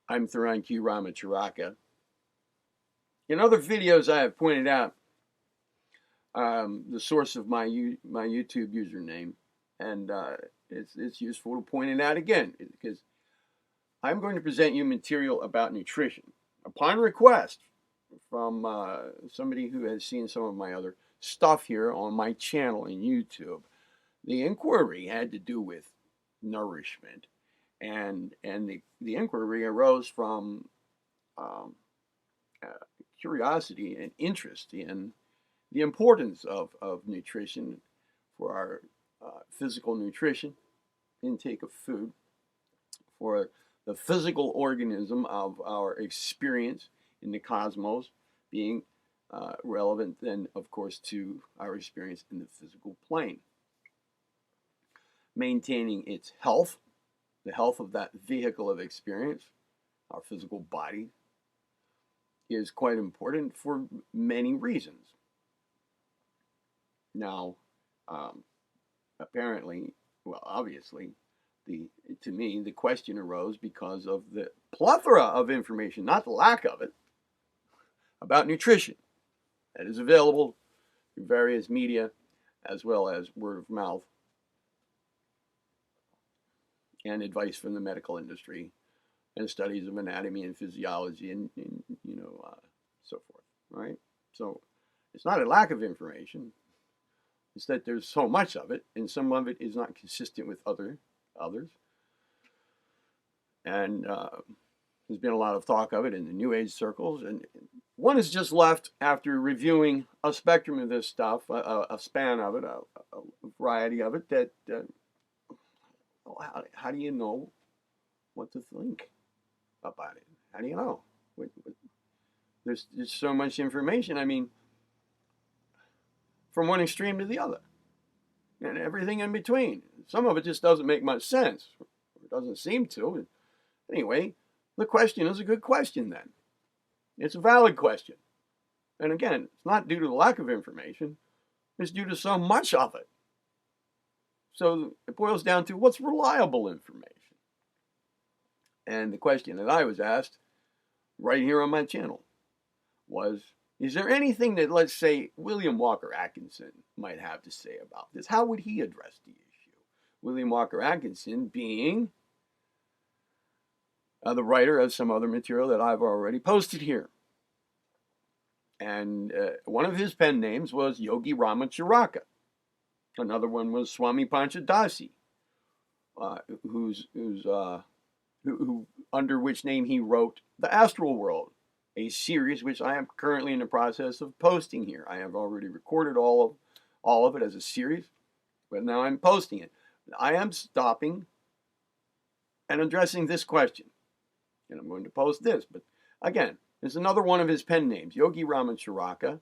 I'm Theron Ramacharaka. In other videos, I have pointed out the source of my YouTube username, and it's useful to point it out again because I'm going to present you material about nutrition upon request from somebody who has seen some of my other stuff here on my channel in YouTube. The inquiry had to do with nourishment, and the inquiry arose from um, curiosity and interest in the importance of nutrition for our physical nutrition, intake of food, for the physical organism of our experience in the cosmos, being relevant then, of course, to our experience in the physical plane. Maintaining its health, the health of that vehicle of experience, our physical body, is quite important for many reasons. Now, apparently, well, obviously, to me, the question arose because of the plethora of information, not the lack of it, about nutrition that is available through various media as well as word of mouth and advice from the medical industry and studies of anatomy and physiology and so forth, right? So it's not a lack of information. It's that there's so much of it, and some of it is not consistent with others. And there's been a lot of talk of it in the New Age circles. And one is just left after reviewing a spectrum of this stuff, a span of it, a variety of it, that how do you know what to think about it? How do you know? There's so much information. I mean, from one extreme to the other, and everything in between. Some of it just doesn't make much sense. It doesn't seem to. Anyway, the question is a good question then. It's a valid question. And again, it's not due to the lack of information. It's due to so much of it. So it boils down to what's reliable information. And the question that I was asked right here on my channel was, is there anything that, let's say, William Walker Atkinson might have to say about this? How would he address the issue? William Walker Atkinson being the writer of some other material that I've already posted here. And one of his pen names was Yogi Ramacharaka. Another one was Swami Panchadasi, who under which name he wrote The Astral World, a series which I am currently in the process of posting here. I have already recorded all of it as a series, but now I'm posting it. I am stopping and addressing this question, and I'm going to post this. But again, there's another one of his pen names, Yogi Ramacharaka.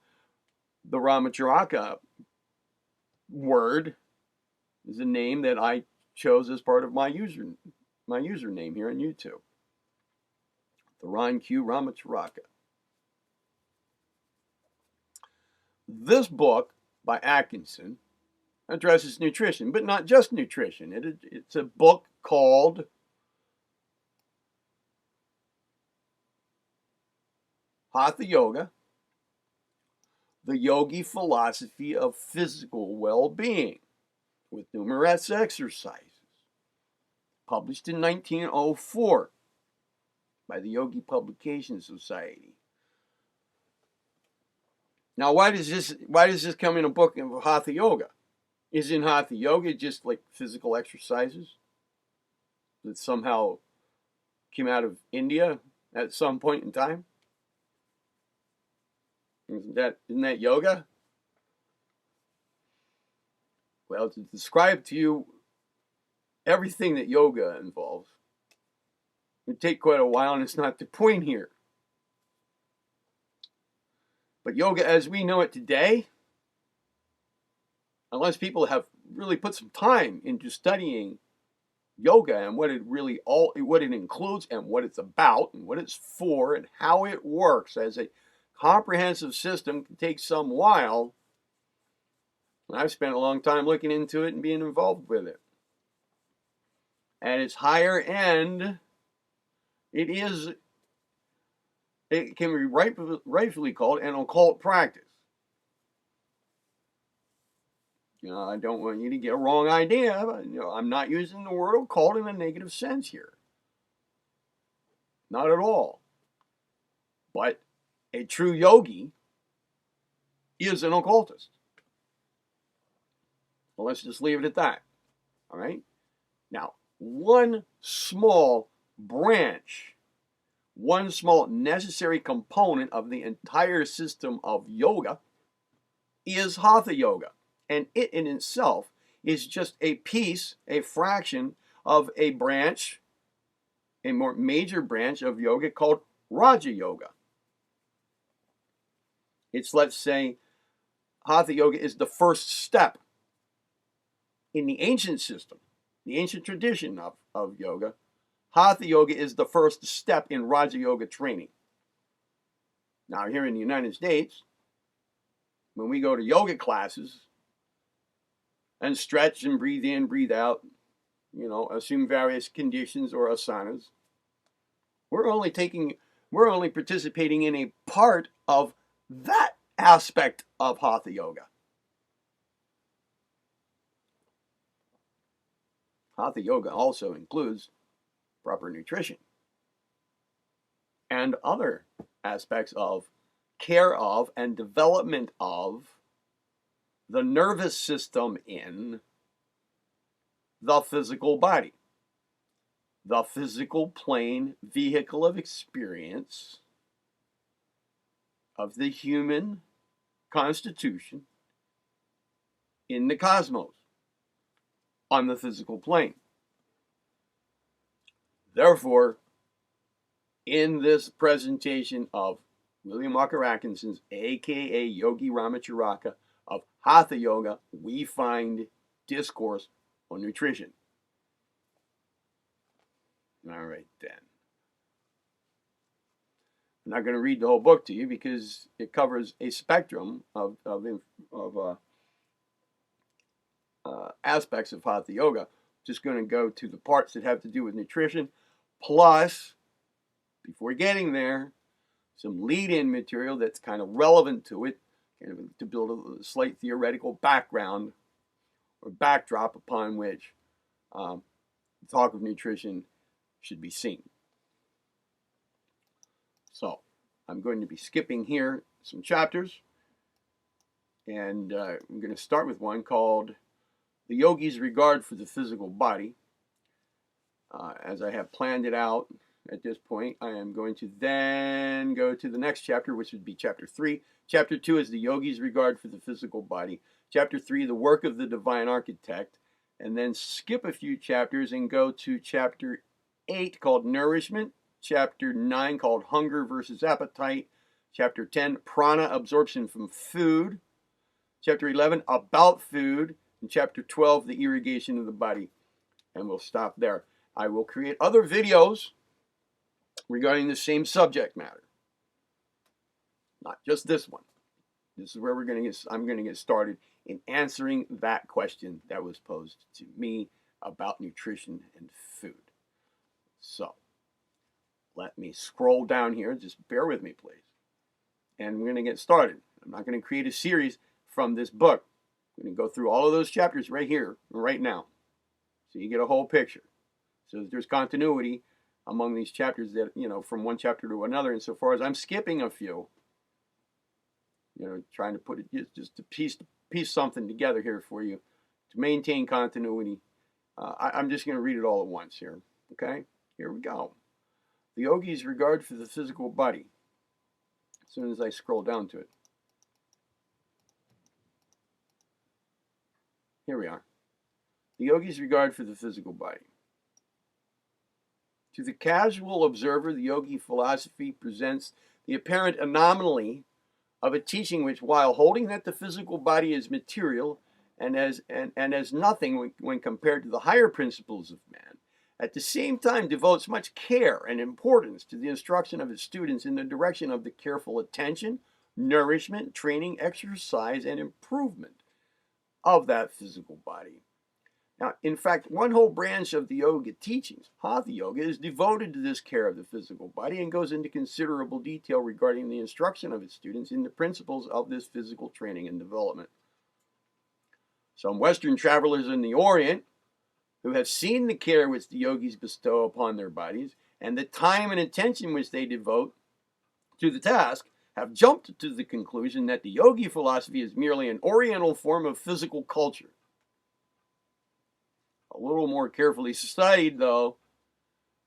The Ramacharaka word is a name that I chose as part of my username here on YouTube. Theron Q. Ramacharaka. This book by Atkinson addresses nutrition, but not just nutrition. It's a book called Hatha Yoga, the Yogi Philosophy of Physical Well-Being, with numerous exercises, published in 1904 by the Yogi Publication Society. Now, why does this come in a book of Hatha Yoga? Isn't Hatha Yoga just like physical exercises that somehow came out of India at some point in time? Isn't that yoga? Well, to describe to you everything that yoga involves would take quite a while, and it's not the point here. But yoga as we know it today, unless people have really put some time into studying yoga and what it includes and what it's about and what it's for and how it works as a comprehensive system, can take some while. And I've spent a long time looking into it and being involved with it. At its higher end, It can be rightfully called an occult practice. I don't want you to get a wrong idea. But, I'm not using the word occult in a negative sense here. Not at all. But a true yogi is an occultist. Well, let's just leave it at that. All right? Now, one small branch, one small necessary component of the entire system of yoga is Hatha Yoga. And it in itself is just a piece, a fraction of a branch, a more major branch of yoga called Raja Yoga. It's, let's say, Hatha Yoga is the first step in the ancient system, the ancient tradition of yoga. Hatha Yoga is the first step in Raja Yoga training. Now, here in the United States, when we go to yoga classes and stretch and breathe in, breathe out, assume various conditions or asanas, we're only participating in a part of that aspect of Hatha Yoga. Hatha Yoga also includes proper nutrition and other aspects of care of and development of the nervous system in the physical body, the physical plane vehicle of experience of the human constitution in the cosmos on the physical plane. Therefore, in this presentation of William Walker Atkinson's, aka Yogi Ramacharaka, of Hatha Yoga, we find discourse on nutrition. All right, then. I'm not going to read the whole book to you because it covers a spectrum of aspects of Hatha Yoga. Just going to go to the parts that have to do with nutrition, plus, before getting there, some lead-in material that's kind of relevant to it, kind of to build a slight theoretical background or backdrop upon which the talk of nutrition should be seen. So, I'm going to be skipping here some chapters, and I'm going to start with one called The Yogi's Regard for the Physical Body. As I have planned it out at this point, I am going to then go to the next chapter, which would be chapter 3. Chapter 2 is the yogi's regard for the physical body. Chapter 3, the work of the divine architect. And then skip a few chapters and go to chapter 8 called nourishment. Chapter 9 called hunger versus appetite. Chapter 10, prana absorption from food. Chapter 11, about food. And chapter 12, the irrigation of the body. And we'll stop there. I will create other videos regarding the same subject matter. Not just this one. This is where I'm going to get started in answering that question that was posed to me about nutrition and food. So, let me scroll down here. Just bear with me, please. And we're going to get started. I'm not going to create a series from this book. I'm going to go through all of those chapters right here, right now. So you get a whole picture. So there's continuity among these chapters that, from one chapter to another. And so far as I'm skipping a few, trying to put it, just to piece something together here for you to maintain continuity. I'm just going to read it all at once here. Okay? Here we go. The yogi's regard for the physical body. As soon as I scroll down to it. Here we are. The yogi's regard for the physical body. To the casual observer, the yogi philosophy presents the apparent anomaly of a teaching which, while holding that the physical body is material and as nothing when compared to the higher principles of man, at the same time devotes much care and importance to the instruction of its students in the direction of the careful attention, nourishment, training, exercise, and improvement of that physical body. Now, in fact, one whole branch of the yoga teachings, Hatha Yoga, is devoted to this care of the physical body and goes into considerable detail regarding the instruction of its students in the principles of this physical training and development. Some Western travelers in the Orient who have seen the care which the yogis bestow upon their bodies and the time and attention which they devote to the task have jumped to the conclusion that the yogi philosophy is merely an Oriental form of physical culture. A little more carefully studied, though,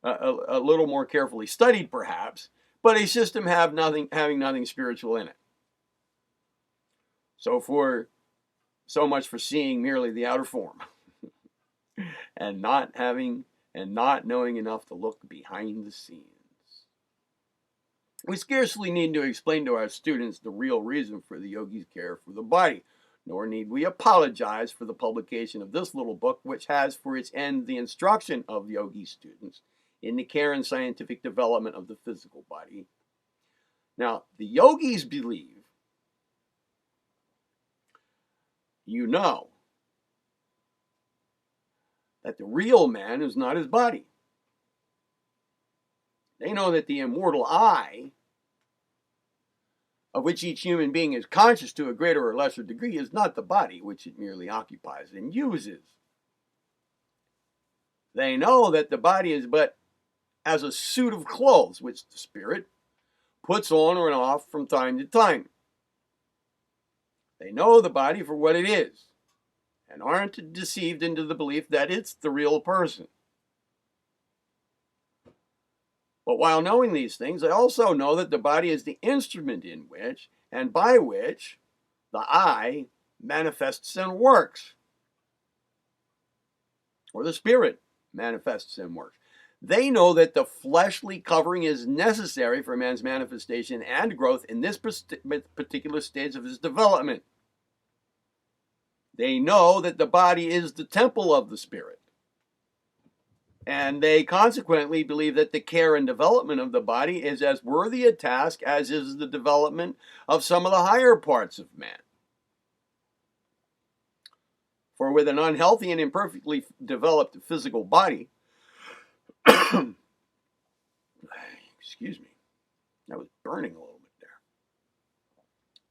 a little more carefully studied, perhaps, but a system having nothing spiritual in it. So much for seeing merely the outer form, and not knowing enough to look behind the scenes. We scarcely need to explain to our students the real reason for the yogi's care for the body, nor need we apologize for the publication of this little book, which has for its end the instruction of yogi students in the care and scientific development of the physical body. Now, the yogis believe, that the real man is not his body. They know that the immortal I, of which each human being is conscious to a greater or lesser degree, is not the body which it merely occupies and uses. They know that the body is but as a suit of clothes which the spirit puts on or off from time to time. They know the body for what it is and aren't deceived into the belief that it's the real person. But while knowing these things, they also know that the body is the instrument in which and by which the I manifests and works, or the spirit manifests and works. They know that the fleshly covering is necessary for man's manifestation and growth in this particular stage of his development. They know that the body is the temple of the spirit. And they consequently believe that the care and development of the body is as worthy a task as is the development of some of the higher parts of man. For with an unhealthy and imperfectly developed physical body, excuse me, I was burning a little bit there.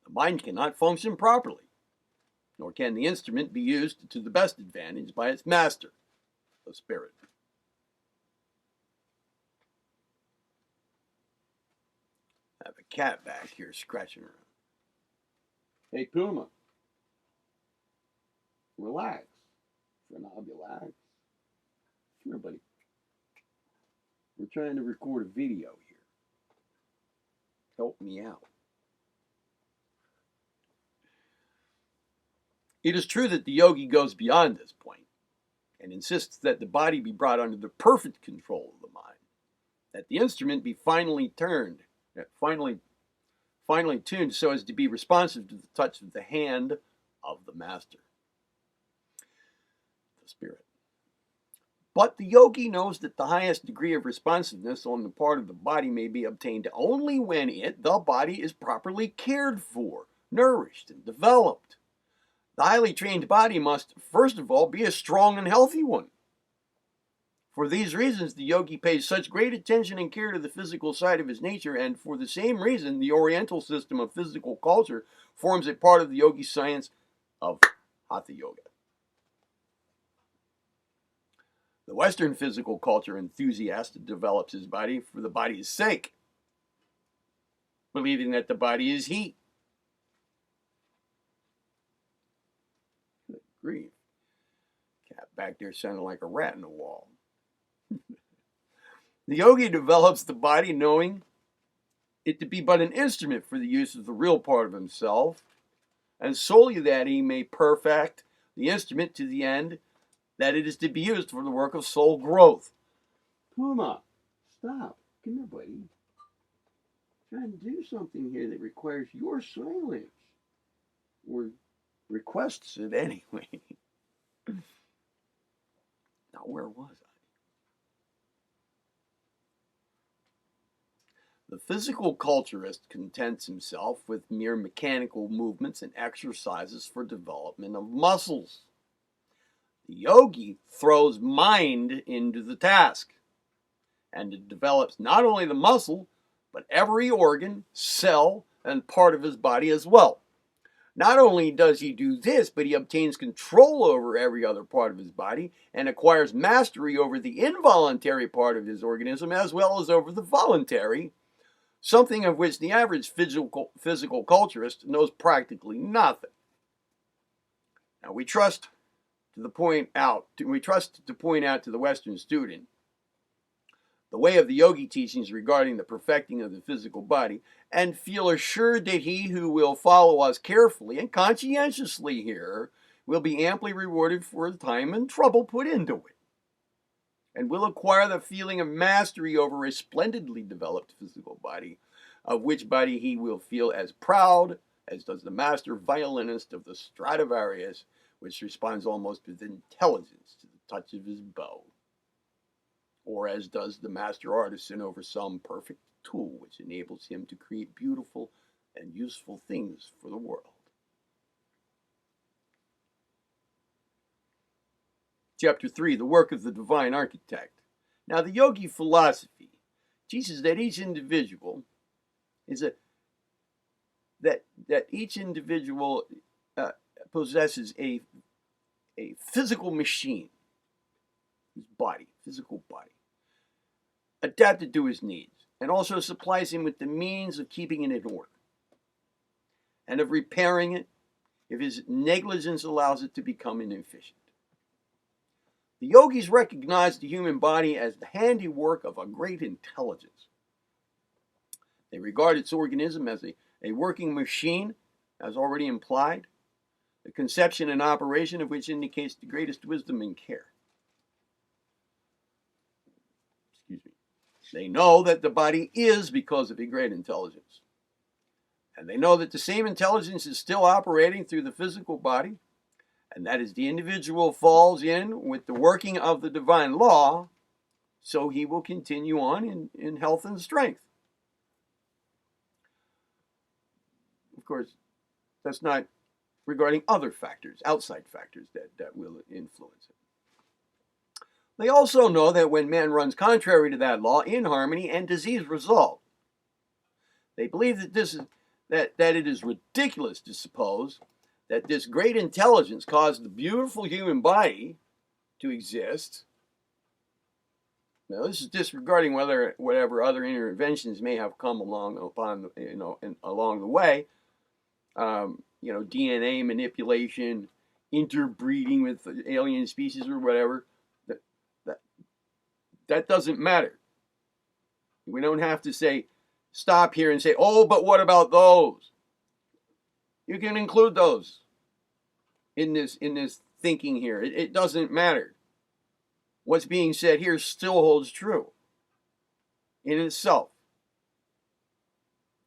The mind cannot function properly, nor can the instrument be used to the best advantage by its master, the spirit. I have a cat back here scratching around. Hey, Puma. Relax. Relax. Come here, buddy. We're trying to record a video here. Help me out. It is true that the yogi goes beyond this point and insists that the body be brought under the perfect control of the mind, that the instrument be finally tuned so as to be responsive to the touch of the hand of the master, the spirit. But the yogi knows that the highest degree of responsiveness on the part of the body may be obtained only when the body, is properly cared for, nourished, and developed. The highly trained body must, first of all, be a strong and healthy one. For these reasons, the yogi pays such great attention and care to the physical side of his nature, and for the same reason, the Oriental system of physical culture forms a part of the yogi science of Hatha Yoga. The Western physical culture enthusiast develops his body for the body's sake, believing that the body is he. Good grief. Cat back there sounding like a rat in the wall. The yogi develops the body knowing it to be but an instrument for the use of the real part of himself, and solely that he may perfect the instrument to the end that it is to be used for the work of soul growth. Puma, stop. Come here, buddy. I'm trying to do something here that requires your silence. Or requests it anyway. Now, where was I? The physical culturist contents himself with mere mechanical movements and exercises for development of muscles. The yogi throws mind into the task, and it develops not only the muscle, but every organ, cell, and part of his body as well. Not only does he do this, but he obtains control over every other part of his body and acquires mastery over the involuntary part of his organism as well as over the voluntary, something of which the average physical culturist knows practically nothing. Now, we trust to point out to the Western student the way of the yogi teachings regarding the perfecting of the physical body, and feel assured that he who will follow us carefully and conscientiously here will be amply rewarded for the time and trouble put into it, and will acquire the feeling of mastery over a splendidly developed physical body, of which body he will feel as proud as does the master violinist of the Stradivarius, which responds almost with intelligence to the touch of his bow, or as does the master artisan over some perfect tool which enables him to create beautiful and useful things for the world. Chapter 3, the work of the divine architect. Now, the yogi philosophy teaches that each individual possesses a physical machine, his body, physical body, adapted to his needs, and also supplies him with the means of keeping it in order and of repairing it if his negligence allows it to become inefficient. The yogis recognize the human body as the handiwork of a great intelligence. They regard its organism as a working machine, as already implied, the conception and operation of which indicates the greatest wisdom and care. They know that the body is because of a great intelligence. And they know that the same intelligence is still operating through the physical body, and that as the individual falls in with the working of the divine law, so he will continue on in health and strength. Of course, that's not regarding other factors, outside factors that will influence it. They also know that when man runs contrary to that law, inharmony and disease result. They believe that it is ridiculous to suppose that this great intelligence caused the beautiful human body to exist. Now, this is disregarding whatever other interventions may have come along along the way. DNA manipulation, interbreeding with alien species or whatever. That doesn't matter. We don't have to stop here and say, oh, but what about those? You can include those in this thinking here. It doesn't matter. What's being said here still holds true in itself.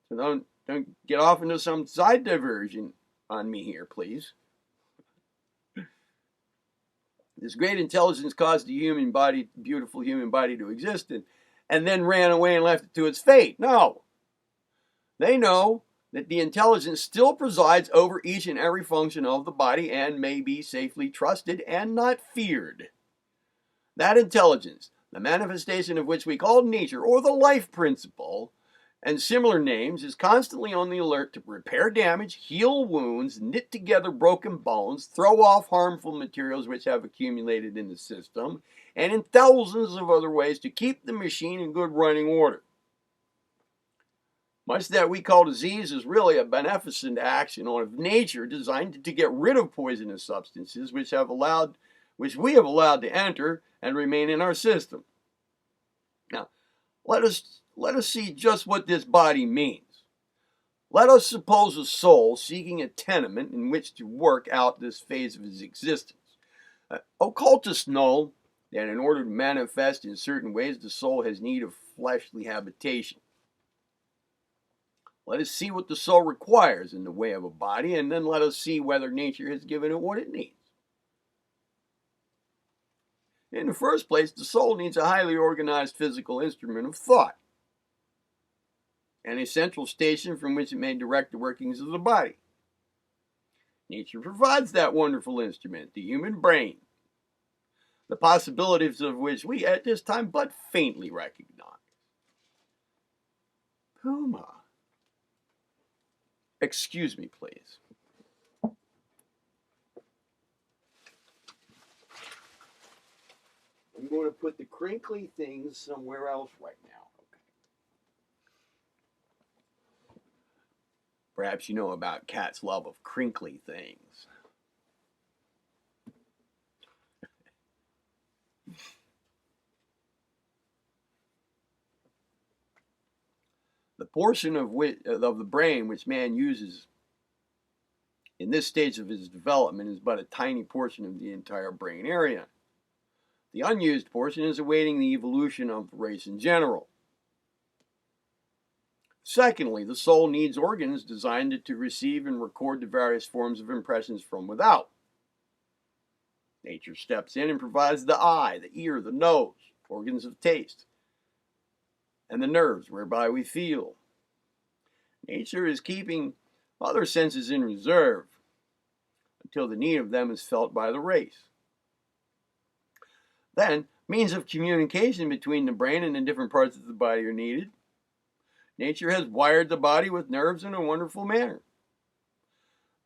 So don't get off into some side diversion on me here, please. This great intelligence caused the human body, beautiful human body, to exist and then ran away and left it to its fate. No. They know that the intelligence still presides over each and every function of the body and may be safely trusted and not feared. That intelligence, the manifestation of which we call nature or the life principle, and similar names, is constantly on the alert to repair damage, heal wounds, knit together broken bones, throw off harmful materials which have accumulated in the system, and in thousands of other ways to keep the machine in good running order. Much that we call disease is really a beneficent action of nature designed to get rid of poisonous substances which we have allowed to enter and remain in our system. Now, let us see just what this body means. Let us suppose a soul seeking a tenement in which to work out this phase of his existence. Occultists know that in order to manifest in certain ways, the soul has need of fleshly habitation. Let us see what the soul requires in the way of a body, and then let us see whether nature has given it what it needs. In the first place, the soul needs a highly organized physical instrument of thought, and a central station from which it may direct the workings of the body. Nature provides that wonderful instrument, the human brain. the possibilities of which we at this time but faintly recognize. Puma. Excuse me, please. I'm going to put the crinkly things somewhere else right now. Okay. Perhaps you know about cats' love of crinkly things. The portion of the brain which man uses in this stage of his development is but a tiny portion of the entire brain area. The unused portion is awaiting the evolution of the race in general. Secondly, the soul needs organs designed to receive and record the various forms of impressions from without. Nature steps in and provides the eye, the ear, the nose, organs of taste, and the nerves whereby we feel. Nature is keeping other senses in reserve until the need of them is felt by the race. Then, means of communication between the brain and the different parts of the body are needed. Nature has wired the body with nerves in a wonderful manner.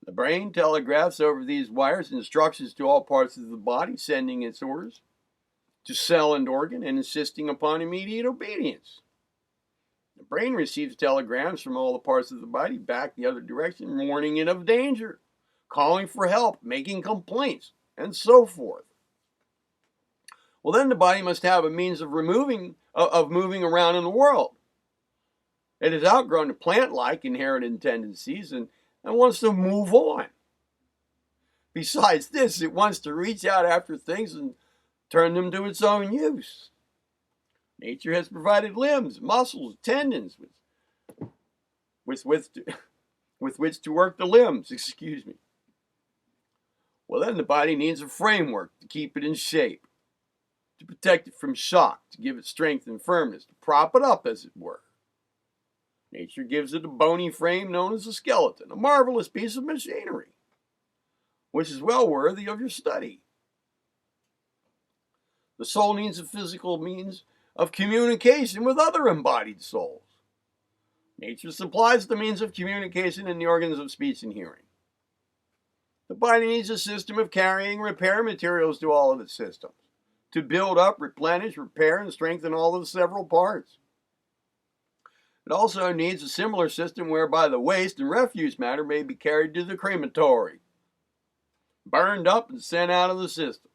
The brain telegraphs over these wires instructions to all parts of the body, sending its orders to cell and organ and insisting upon immediate obedience. The brain receives telegrams from all the parts of the body back the other direction, warning it of danger, calling for help, making complaints, and so forth. Well, then the body must have a means of moving around in the world. It has outgrown the plant-like inherited tendencies and wants to move on. Besides this, it wants to reach out after things and turn them to its own use. Nature has provided limbs, muscles, tendons with which to work the limbs. Excuse me. Well, then the body needs a framework to keep it in shape, to protect it from shock, to give it strength and firmness, to prop it up, as it were. Nature gives it a bony frame known as a skeleton, a marvelous piece of machinery, which is well worthy of your study. The soul needs a physical means of communication with other embodied souls. Nature supplies the means of communication in the organs of speech and hearing. The body needs a system of carrying repair materials to all of its systems, to build up, replenish, repair, and strengthen all of the several parts. It also needs a similar system whereby the waste and refuse matter may be carried to the crematory, burned up and sent out of the system.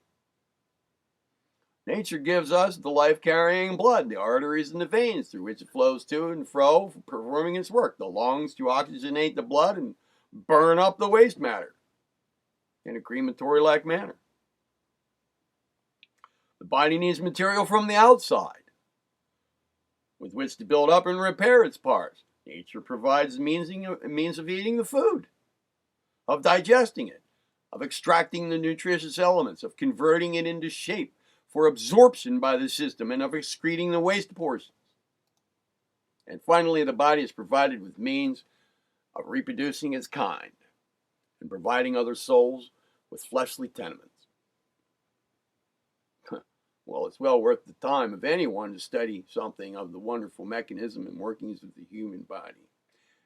Nature gives us the life-carrying blood, the arteries and the veins through which it flows to and fro, performing its work, the lungs to oxygenate the blood and burn up the waste matter in a crematory-like manner. The body needs material from the outside with which to build up and repair its parts. Nature provides means of eating the food, of digesting it, of extracting the nutritious elements, of converting it into shape for absorption by the system, and of excreting the waste portions. And finally, the body is provided with means of reproducing its kind and providing other souls with fleshly tenements. Well, it's well worth the time of anyone to study something of the wonderful mechanism and workings of the human body.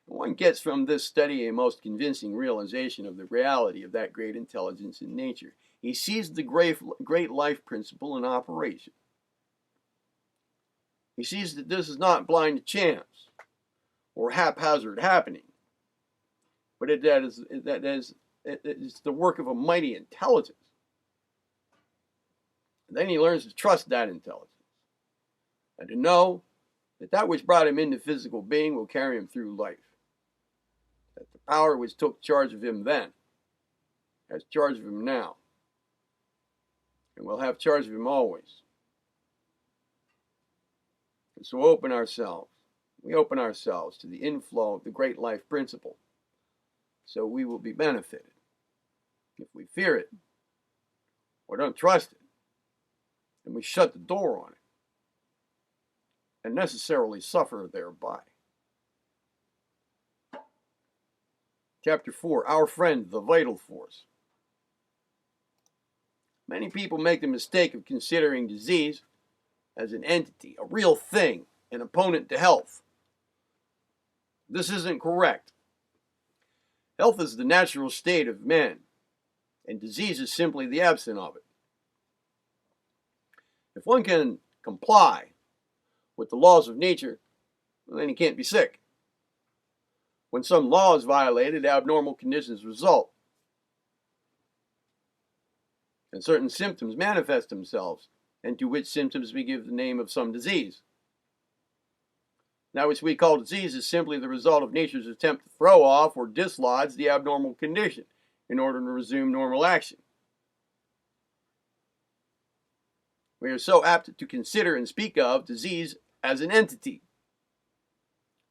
And one gets from this study a most convincing realization of the reality of that great intelligence in nature. He sees the great life principle in operation. He sees that this is not blind to chance or haphazard happening, but it is the work of a mighty intelligence. And then he learns to trust that intelligence and to know that that which brought him into physical being will carry him through life. That the power which took charge of him then has charge of him now and will have charge of him always. And so we open ourselves to the inflow of the great life principle, so we will be benefited. If we fear it or don't trust it, and we shut the door on it and necessarily suffer thereby. Chapter 4, Our Friend, the Vital Force. Many people make the mistake of considering disease as an entity, a real thing, an opponent to health. This isn't correct. Health is the natural state of man, and disease is simply the absence of it. If one can comply with the laws of nature, then he can't be sick. When some law is violated, abnormal conditions result, and certain symptoms manifest themselves, and to which symptoms we give the name of some disease. That which we call disease is simply the result of nature's attempt to throw off or dislodge the abnormal condition in order to resume normal action. We are so apt to consider and speak of disease as an entity.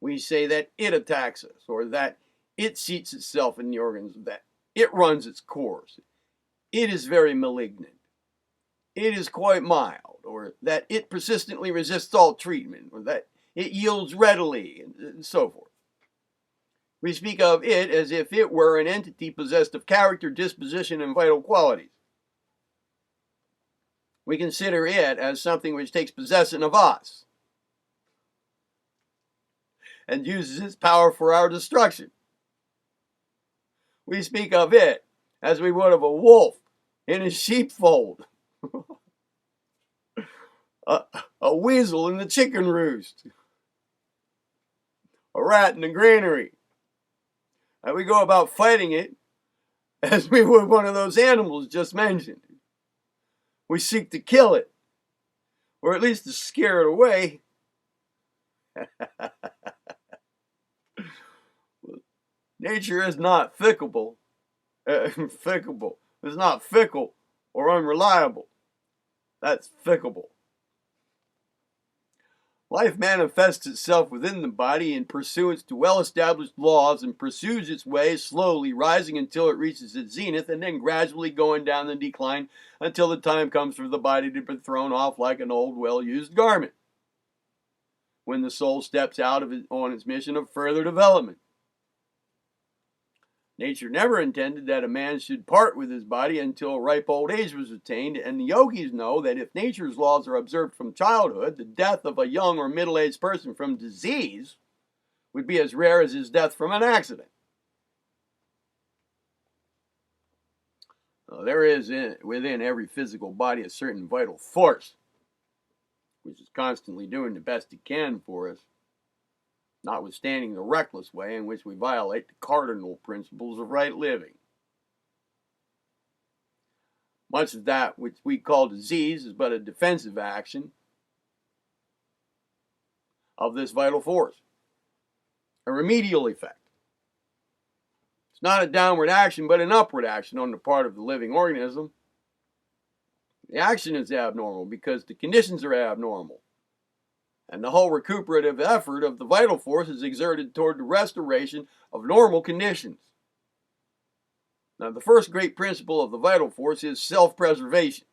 We say that it attacks us, or that it seats itself in the organs, that it runs its course. It is very malignant. It is quite mild, or that it persistently resists all treatment, or that it yields readily, and so forth. We speak of it as if it were an entity possessed of character, disposition, and vital qualities. We consider it as something which takes possession of us and uses its power for our destruction. We speak of it as we would of a wolf in a sheepfold, a weasel in the chicken roost, a rat in the granary. And we go about fighting it as we would one of those animals just mentioned. We seek to kill it, or at least to scare it away. Nature is not fickle. It's not fickle or unreliable. That's fickable. Life manifests itself within the body in pursuance to well-established laws and pursues its way slowly, rising until it reaches its zenith and then gradually going down the decline until the time comes for the body to be thrown off like an old, well-used garment, when the soul steps out of it on its mission of further development. Nature never intended that a man should part with his body until ripe old age was attained, and the yogis know that if nature's laws are observed from childhood, the death of a young or middle-aged person from disease would be as rare as his death from an accident. There is within every physical body a certain vital force, which is constantly doing the best it can for us, notwithstanding the reckless way in which we violate the cardinal principles of right living. Much of that which we call disease is but a defensive action of this vital force, a remedial effect. It's not a downward action, but an upward action on the part of the living organism. The action is abnormal because the conditions are abnormal, and the whole recuperative effort of the vital force is exerted toward the restoration of normal conditions. Now, the first great principle of the vital force is self-preservation.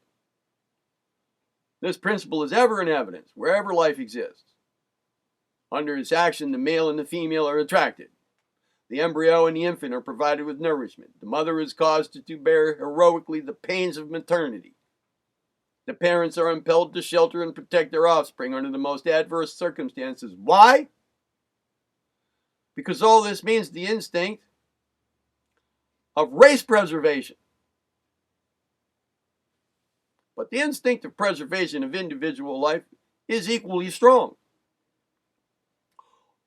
This principle is ever in evidence wherever life exists. Under its action, the male and the female are attracted. The embryo and the infant are provided with nourishment. The mother is caused to bear heroically the pains of maternity. The parents are impelled to shelter and protect their offspring under the most adverse circumstances. Why? Because all this means the instinct of race preservation. But the instinct of preservation of individual life is equally strong.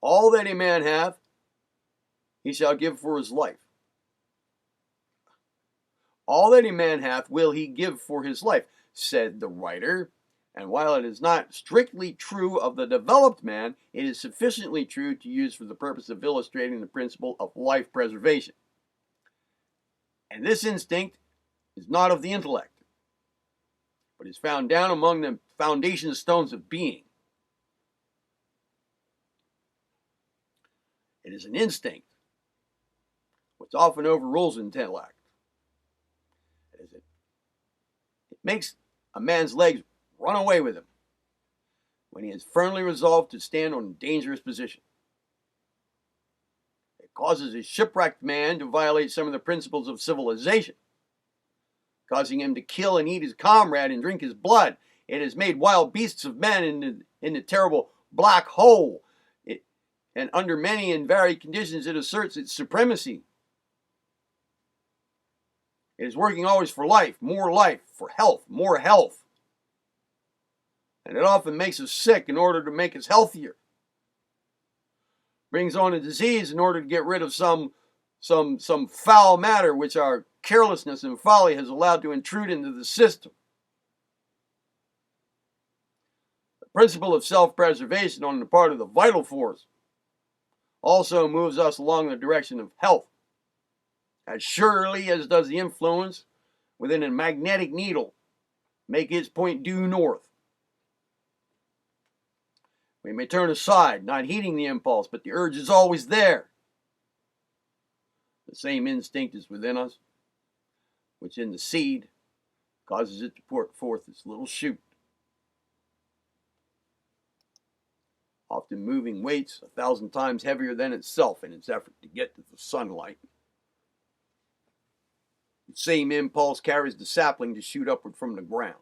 All that a man hath, he shall give for his life. All that a man hath will he give for his life, said the writer, and while it is not strictly true of the developed man, it is sufficiently true to use for the purpose of illustrating the principle of life preservation. And this instinct is not of the intellect, but is found down among the foundation stones of being. It is an instinct which often overrules intellect. It makes a man's legs run away with him when he is firmly resolved to stand on a dangerous position. It causes a shipwrecked man to violate some of the principles of civilization, causing him to kill and eat his comrade and drink his blood. It has made wild beasts of men in the terrible black hole. And under many and varied conditions, it asserts its supremacy. It is working always for life, for health, more health. And it often makes us sick in order to make us healthier. Brings on a disease in order to get rid of some foul matter which our carelessness and folly has allowed to intrude into the system. The principle of self-preservation on the part of the vital force also moves us along the direction of health, as surely as does the influence within a magnetic needle make its point due north. We may turn aside, not heeding the impulse, but the urge is always there. The same instinct is within us, which in the seed causes it to put forth its little shoot, often moving weights 1,000 times heavier than itself in its effort to get to the sunlight. The same impulse carries the sapling to shoot upward from the ground.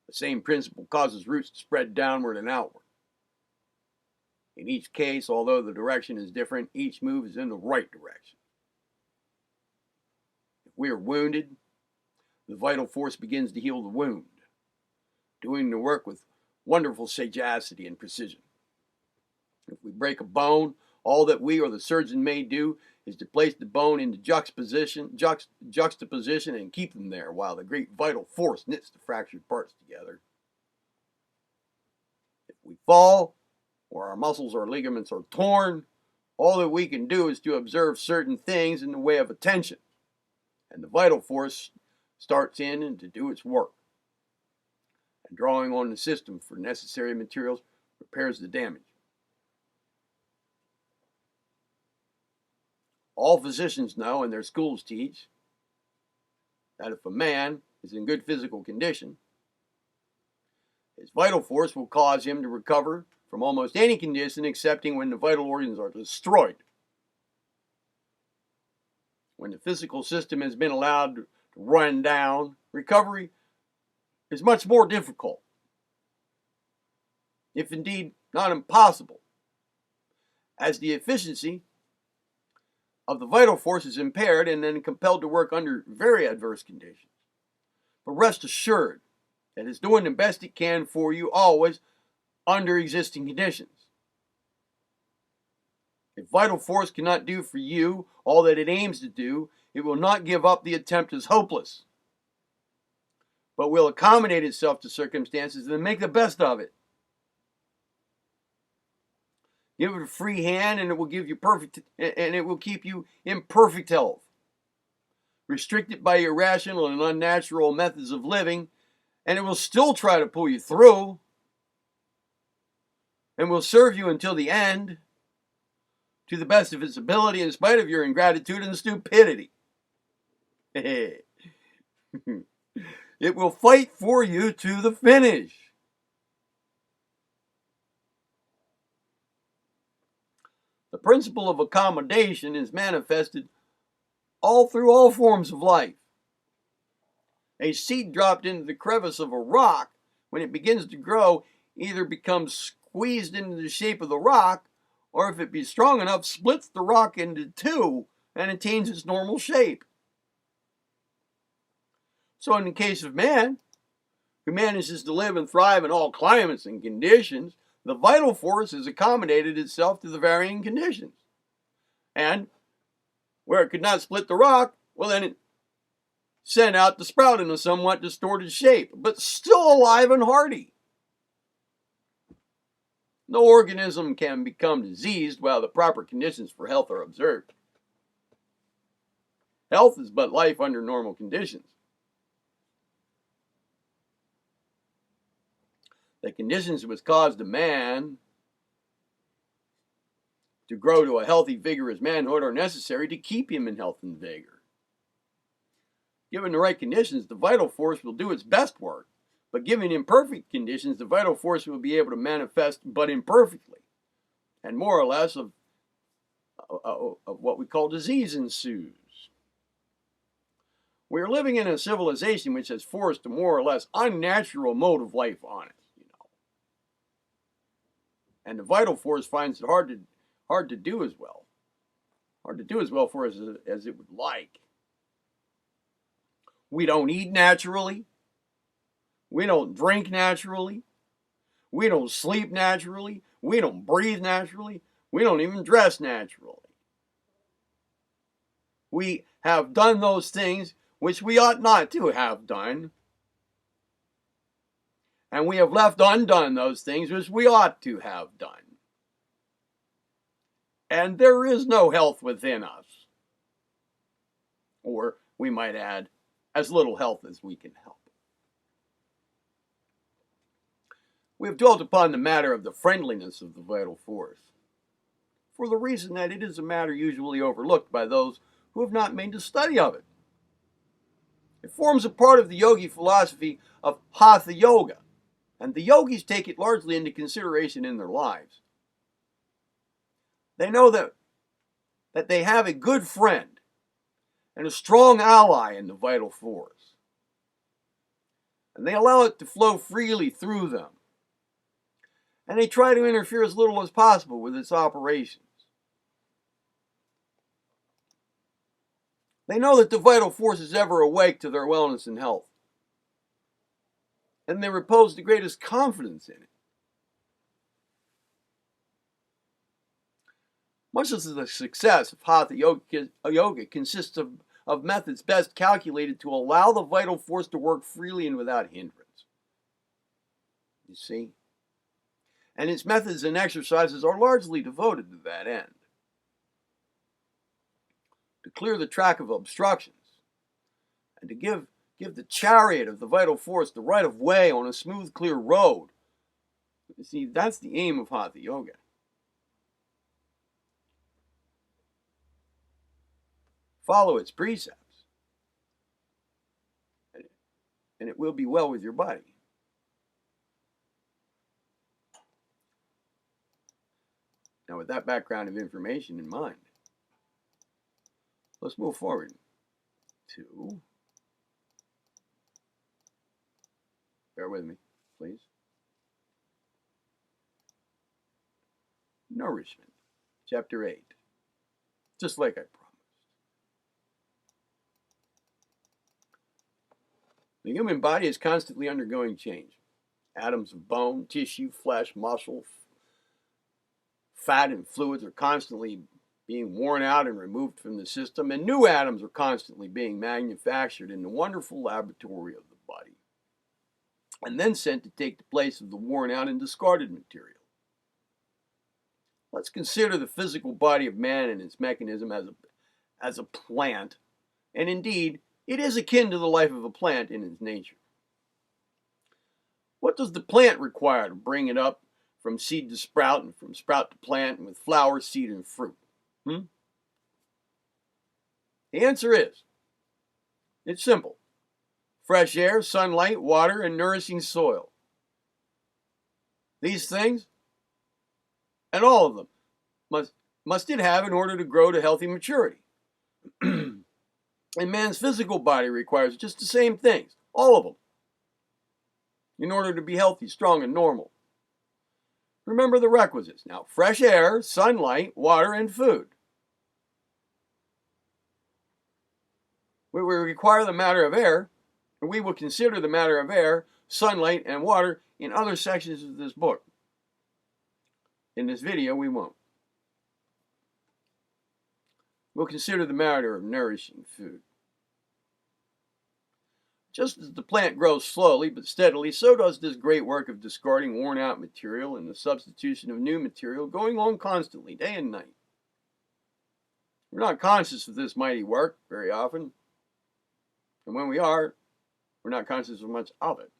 The same principle causes roots to spread downward and outward. In each case, although the direction is different, each move is in the right direction. If we are wounded, the vital force begins to heal the wound, doing the work with wonderful sagacity and precision. If we break a bone, all that we or the surgeon may do is to place the bone into juxtaposition and keep them there while the great vital force knits the fractured parts together. If we fall, or our muscles or ligaments are torn, all that we can do is to observe certain things in the way of attention, and the vital force starts in and to do its work. And drawing on the system for necessary materials repairs the damage. All physicians know, and their schools teach, that if a man is in good physical condition, his vital force will cause him to recover from almost any condition excepting when the vital organs are destroyed. When the physical system has been allowed to run down, recovery is much more difficult, if indeed not impossible, as the efficiency of the vital force is impaired and then compelled to work under very adverse conditions. But rest assured that it's doing the best it can for you always under existing conditions. If vital force cannot do for you all that it aims to do, it will not give up the attempt as hopeless, but will accommodate itself to circumstances and make the best of it. Give it a free hand and it will give you it will keep you in perfect health. Restrict it by irrational and unnatural methods of living, and it will still try to pull you through, and will serve you until the end, to the best of its ability, in spite of your ingratitude and stupidity. It will fight for you to the finish. The principle of accommodation is manifested all through all forms of life. A seed dropped into the crevice of a rock, when it begins to grow, either becomes squeezed into the shape of the rock, or if it be strong enough, splits the rock into two and attains its normal shape. So in the case of man, who manages to live and thrive in all climates and conditions, the vital force has accommodated itself to the varying conditions. And where it could not split the rock, well then it sent out to sprout in a somewhat distorted shape, but still alive and hearty. No organism can become diseased while the proper conditions for health are observed. Health is but life under normal conditions. The conditions which caused a man to grow to a healthy, vigorous manhood are necessary to keep him in health and vigor. Given the right conditions, the vital force will do its best work, but given imperfect conditions, the vital force will be able to manifest but imperfectly, and more or less of what we call disease ensues. We're living in a civilization which has forced a more or less unnatural mode of life on us, And the vital force finds it hard to do as well. Hard to do as well for us as it would like. We don't eat naturally. We don't drink naturally. We don't sleep naturally. We don't breathe naturally. We don't even dress naturally. We have done those things which we ought not to have done. And we have left undone those things which we ought to have done. And there is no health within us. Or, we might add, as little health as we can help. We have dwelt upon the matter of the friendliness of the vital force, for the reason that it is a matter usually overlooked by those who have not made a study of it. It forms a part of the yogi philosophy of Hatha Yoga, and the yogis take it largely into consideration in their lives. They know that they have a good friend and a strong ally in the vital force, and they allow it to flow freely through them. And they try to interfere as little as possible with its operations. They know that the vital force is ever awake to their wellness and health. And they repose the greatest confidence in it. Much of the success of Hatha Yoga consists of methods best calculated to allow the vital force to work freely and without hindrance. You see? And its methods and exercises are largely devoted to that end. To clear the track of obstructions, and to give the chariot of the vital force the right of way on a smooth, clear road. You see, that's the aim of Hatha Yoga. Follow its precepts, and it will be well with your body. Now, with that background of information in mind, let's move forward to, bear with me, please, nourishment, chapter 8, just like I promised. The human body is constantly undergoing change. Atoms of bone, tissue, flesh, muscle, fat, and fluids are constantly being worn out and removed from the system, and new atoms are constantly being manufactured in the wonderful laboratory of the body, and then sent to take the place of the worn out and discarded material. Let's consider the physical body of man and its mechanism as a plant, and indeed, it is akin to the life of a plant in its nature. What does the plant require to bring it up from seed to sprout, and from sprout to plant, and with flower, seed, and fruit? The answer is, it's simple. Fresh air, sunlight, water, and nourishing soil. These things, and all of them, must it have in order to grow to healthy maturity. And man's physical body requires just the same things, all of them, in order to be healthy, strong, and normal. Remember the requisites. Now, fresh air, sunlight, water, and food. We require the matter of air, and we will consider the matter of air, sunlight, and water in other sections of this book. In this video, we won't. We'll consider the matter of nourishing food. Just as the plant grows slowly but steadily, so does this great work of discarding worn-out material and the substitution of new material going on constantly, day and night. We're not conscious of this mighty work very often, and when we are, we're not conscious of much of it,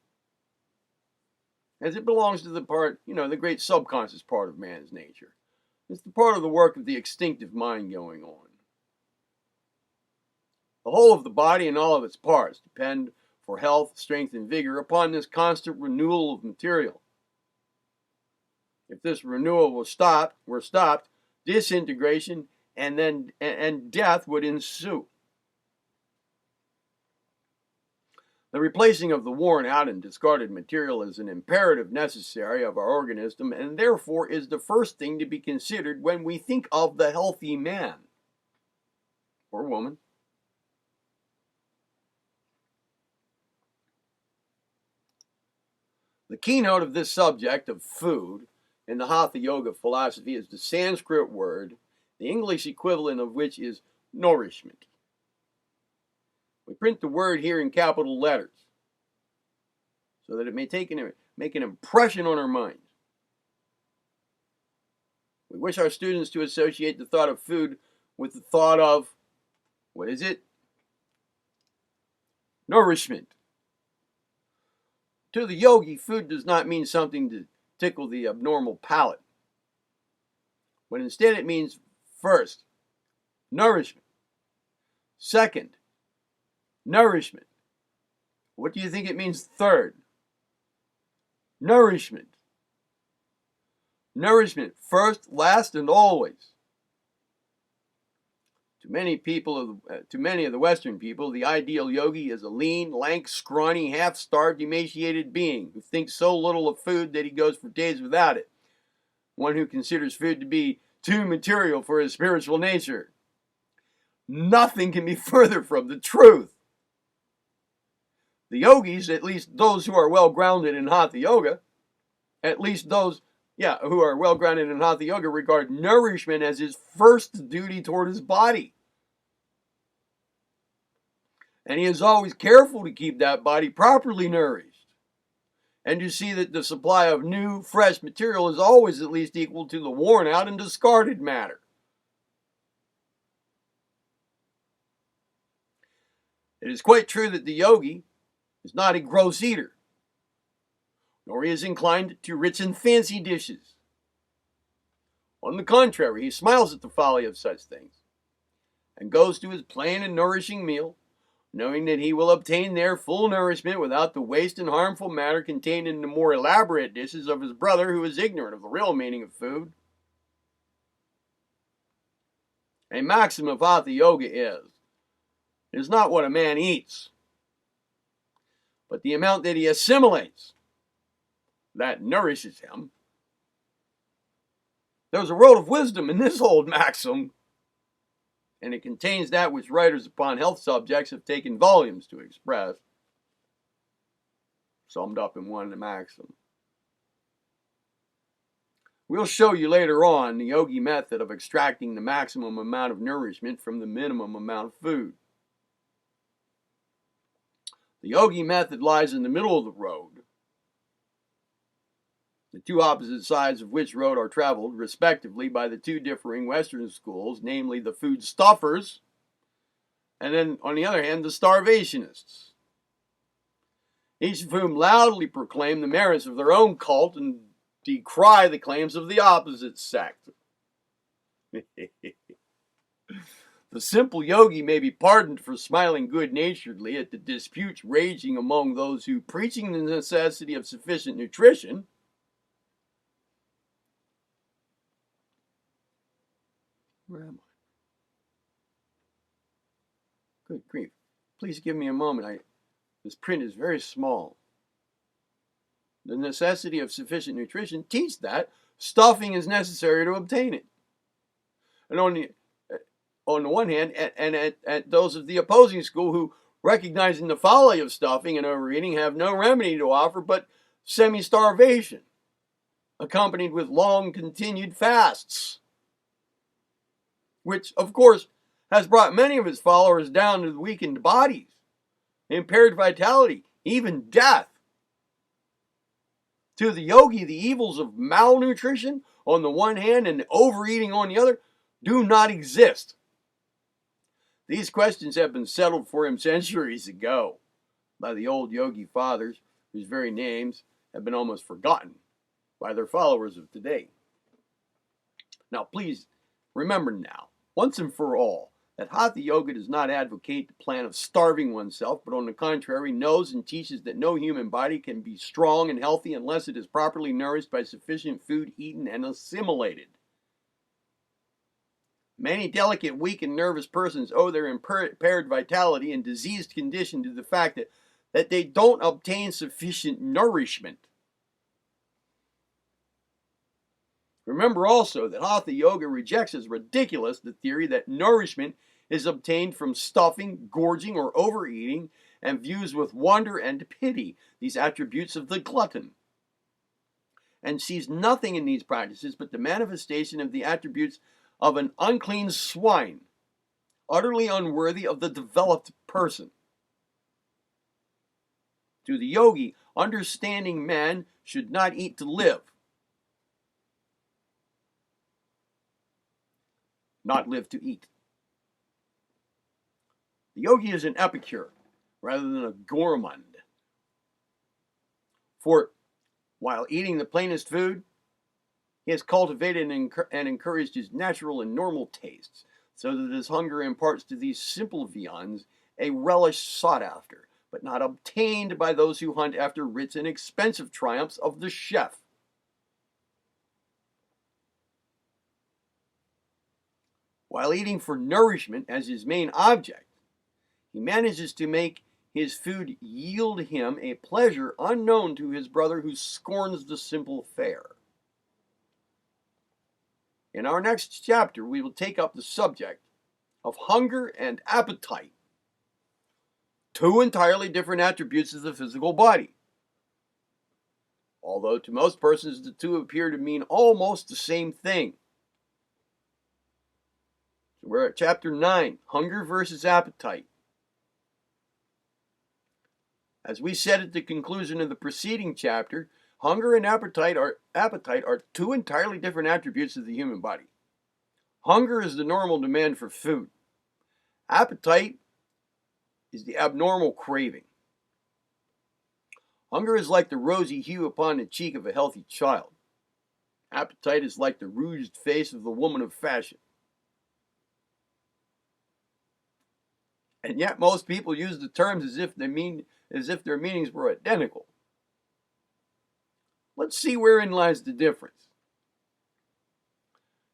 as it belongs to the part, the great subconscious part of man's nature. It's the part of the work of the instinctive mind going on. The whole of the body and all of its parts depend for health, strength, and vigor upon this constant renewal of material. If this renewal were stopped, disintegration and death would ensue. The replacing of the worn out and discarded material is an imperative necessary of our organism and therefore is the first thing to be considered when we think of the healthy man or woman. The keynote of this subject of food in the Hatha Yoga philosophy is the Sanskrit word, the English equivalent of which is nourishment. We print the word here in capital letters so that it may make an impression on our minds. We wish our students to associate the thought of food with the thought of, what is it? Nourishment. To the yogi, food does not mean something to tickle the abnormal palate, but instead it means, first, nourishment. Second, nourishment. What do you think it means third? Nourishment. Nourishment, first, last, and always. To many of the Western people, the ideal yogi is a lean, lank, scrawny, half-starved, emaciated being who thinks so little of food that he goes for days without it. One who considers food to be too material for his spiritual nature. Nothing can be further from the truth. The yogis, at least those who are well-grounded in Hatha Yoga, who are well-grounded in Hatha Yoga, regard nourishment as his first duty toward his body. And he is always careful to keep that body properly nourished and to see that the supply of new, fresh material is always at least equal to the worn out and discarded matter. It is quite true that the yogi is not a gross eater, nor he is inclined to rich and fancy dishes. On the contrary, he smiles at the folly of such things and goes to his plain and nourishing meal, knowing that he will obtain there full nourishment without the waste and harmful matter contained in the more elaborate dishes of his brother who is ignorant of the real meaning of food. A maxim of Hatha Yoga is, it is not what a man eats, but the amount that he assimilates that nourishes him. There's a world of wisdom in this old maxim, and it contains that which writers upon health subjects have taken volumes to express, summed up in one maxim. We'll show you later on the yogi method of extracting the maximum amount of nourishment from the minimum amount of food. The yogi method lies in the middle of the road, the two opposite sides of which road are traveled, respectively, by the two differing Western schools, namely the food stuffers, and then, on the other hand, the starvationists, each of whom loudly proclaim the merits of their own cult and decry the claims of the opposite sect. The simple yogi may be pardoned for smiling good-naturedly at the disputes raging among those who, preaching the necessity of sufficient nutrition, where am I? Good grief. Please give me a moment. This print is very small. The necessity of sufficient nutrition teach that stuffing is necessary to obtain it. And on the one hand, and at those of the opposing school who, recognizing the folly of stuffing and overeating, have no remedy to offer but semi-starvation, accompanied with long-continued fasts, which, of course, has brought many of his followers down to weakened bodies, impaired vitality, even death. To the yogi, the evils of malnutrition on the one hand and overeating on the other do not exist. These questions have been settled for him centuries ago by the old yogi fathers, whose very names have been almost forgotten by their followers of today. Now, please remember now, once and for all, that Hatha Yoga does not advocate the plan of starving oneself, but on the contrary knows and teaches that no human body can be strong and healthy unless it is properly nourished by sufficient food eaten and assimilated. Many delicate, weak, and nervous persons owe their impaired vitality and diseased condition to the fact that that they don't obtain sufficient nourishment. Remember also that Hatha Yoga rejects as ridiculous the theory that nourishment is obtained from stuffing, gorging, or overeating, and views with wonder and pity these attributes of the glutton, and sees nothing in these practices but the manifestation of the attributes of an unclean swine, utterly unworthy of the developed person. To the yogi, understanding man should not eat to live, not live to eat. The yogi is an epicure rather than a gourmand. For while eating the plainest food, he has cultivated and encouraged his natural and normal tastes, so that his hunger imparts to these simple viands a relish sought after, but not obtained by those who hunt after rich and expensive triumphs of the chef. While eating for nourishment as his main object, he manages to make his food yield him a pleasure unknown to his brother who scorns the simple fare. In our next chapter, we will take up the subject of hunger and appetite, two entirely different attributes of the physical body. Although to most persons the two appear to mean almost the same thing. So we're at chapter 9, Hunger versus Appetite. As we said at the conclusion of the preceding chapter, hunger and appetite are two entirely different attributes of the human body. Hunger is the normal demand for food. Appetite is the abnormal craving. Hunger is like the rosy hue upon the cheek of a healthy child. Appetite is like the rouged face of the woman of fashion. And yet most people use the terms as if their meanings were identical. Let's see wherein lies the difference.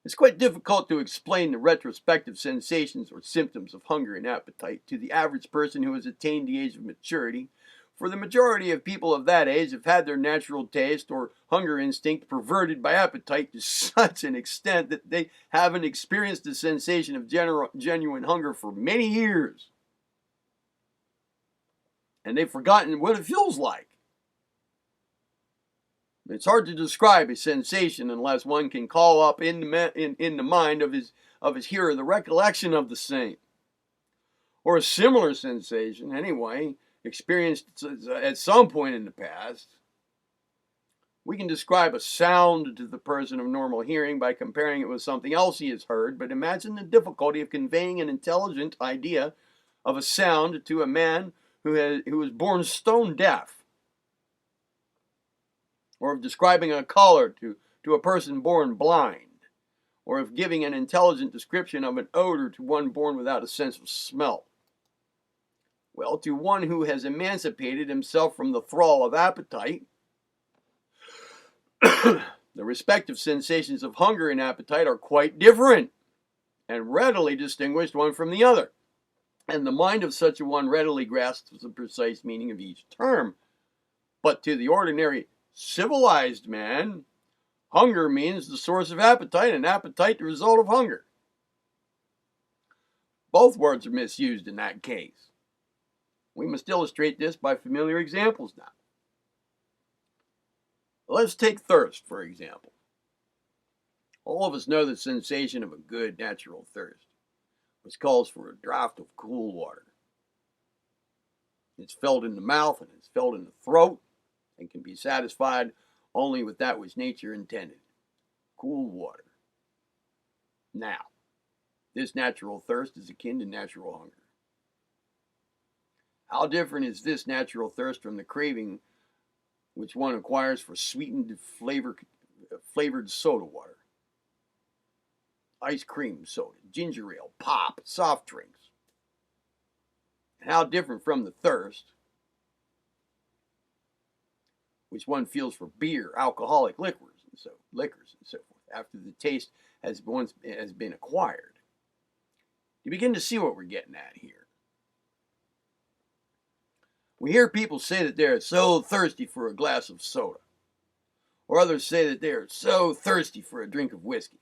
It's quite difficult to explain the retrospective sensations or symptoms of hunger and appetite to the average person who has attained the age of maturity, for the majority of people of that age have had their natural taste or hunger instinct perverted by appetite to such an extent that they haven't experienced the sensation of genuine hunger for many years. And they've forgotten what it feels like. It's hard to describe a sensation unless one can call up in the mind of his hearer the recollection of the same, or a similar sensation, anyway, experienced at some point in the past. We can describe a sound to the person of normal hearing by comparing it with something else he has heard, but imagine the difficulty of conveying an intelligent idea of a sound to a man who was born stone deaf, or of describing a color to a person born blind, or of giving an intelligent description of an odor to one born without a sense of smell. Well, to one who has emancipated himself from the thrall of appetite, the respective sensations of hunger and appetite are quite different and readily distinguished one from the other. And the mind of such a one readily grasps the precise meaning of each term. But to the ordinary civilized man, hunger means the source of appetite, and appetite the result of hunger. Both words are misused in that case. We must illustrate this by familiar examples now. Let's take thirst, for example. All of us know the sensation of a good natural thirst, which calls for a draught of cool water. It's felt in the mouth and it's felt in the throat and can be satisfied only with that which nature intended, cool water. Now, this natural thirst is akin to natural hunger. How different is this natural thirst from the craving which one acquires for sweetened, flavored soda water, ice cream soda, ginger ale, pop, soft drinks? And how different from the thirst which one feels for beer, alcoholic liquors, and so forth, after the taste has been acquired. You begin to see what we're getting at here. We hear people say that they are so thirsty for a glass of soda, or others say that they are so thirsty for a drink of whiskey.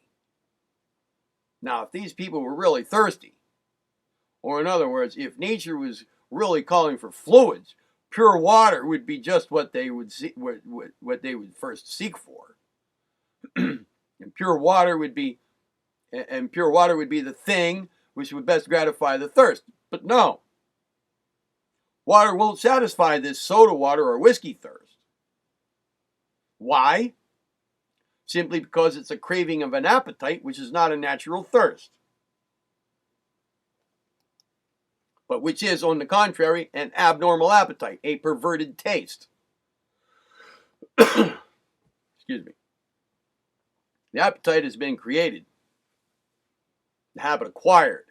Now, if these people were really thirsty, or in other words, if nature was really calling for fluids, pure water would be just what they would first seek for, and pure water would be the thing which would best gratify the thirst. But no, water won't satisfy this soda water or whiskey thirst. Why? Simply because it's a craving of an appetite, which is not a natural thirst, but which is, on the contrary, an abnormal appetite, a perverted taste. Excuse me. The appetite has been created, the habit acquired,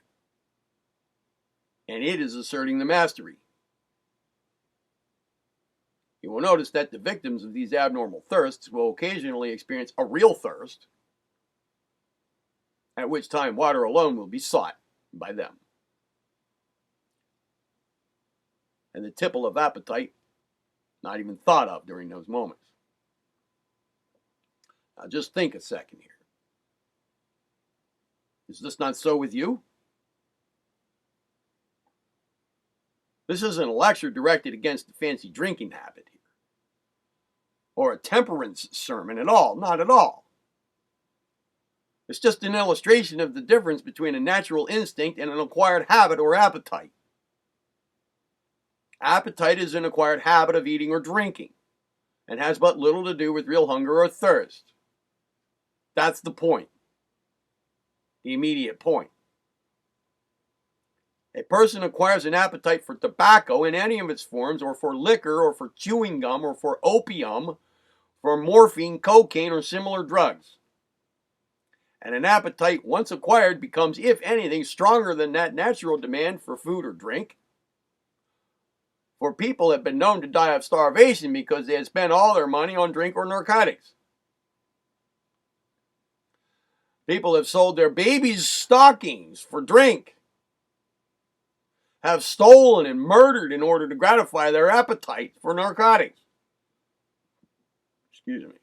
and it is asserting the mastery. You will notice that the victims of these abnormal thirsts will occasionally experience a real thirst, at which time water alone will be sought by them. And the tipple of appetite not even thought of during those moments. Now just think a second here. Is this not so with you? This isn't a lecture directed against the fancy drinking habit here, or a temperance sermon at all, not at all. It's just an illustration of the difference between a natural instinct and an acquired habit or appetite. Appetite is an acquired habit of eating or drinking, and has but little to do with real hunger or thirst. That's the point. The immediate point. A person acquires an appetite for tobacco in any of its forms, or for liquor, or for chewing gum, or for opium, for morphine, cocaine, or similar drugs. And an appetite, once acquired, becomes, if anything, stronger than that natural demand for food or drink. For people have been known to die of starvation because they had spent all their money on drink or narcotics. People have sold their babies' stockings for drink, have stolen and murdered in order to gratify their appetite for narcotics. Excuse me.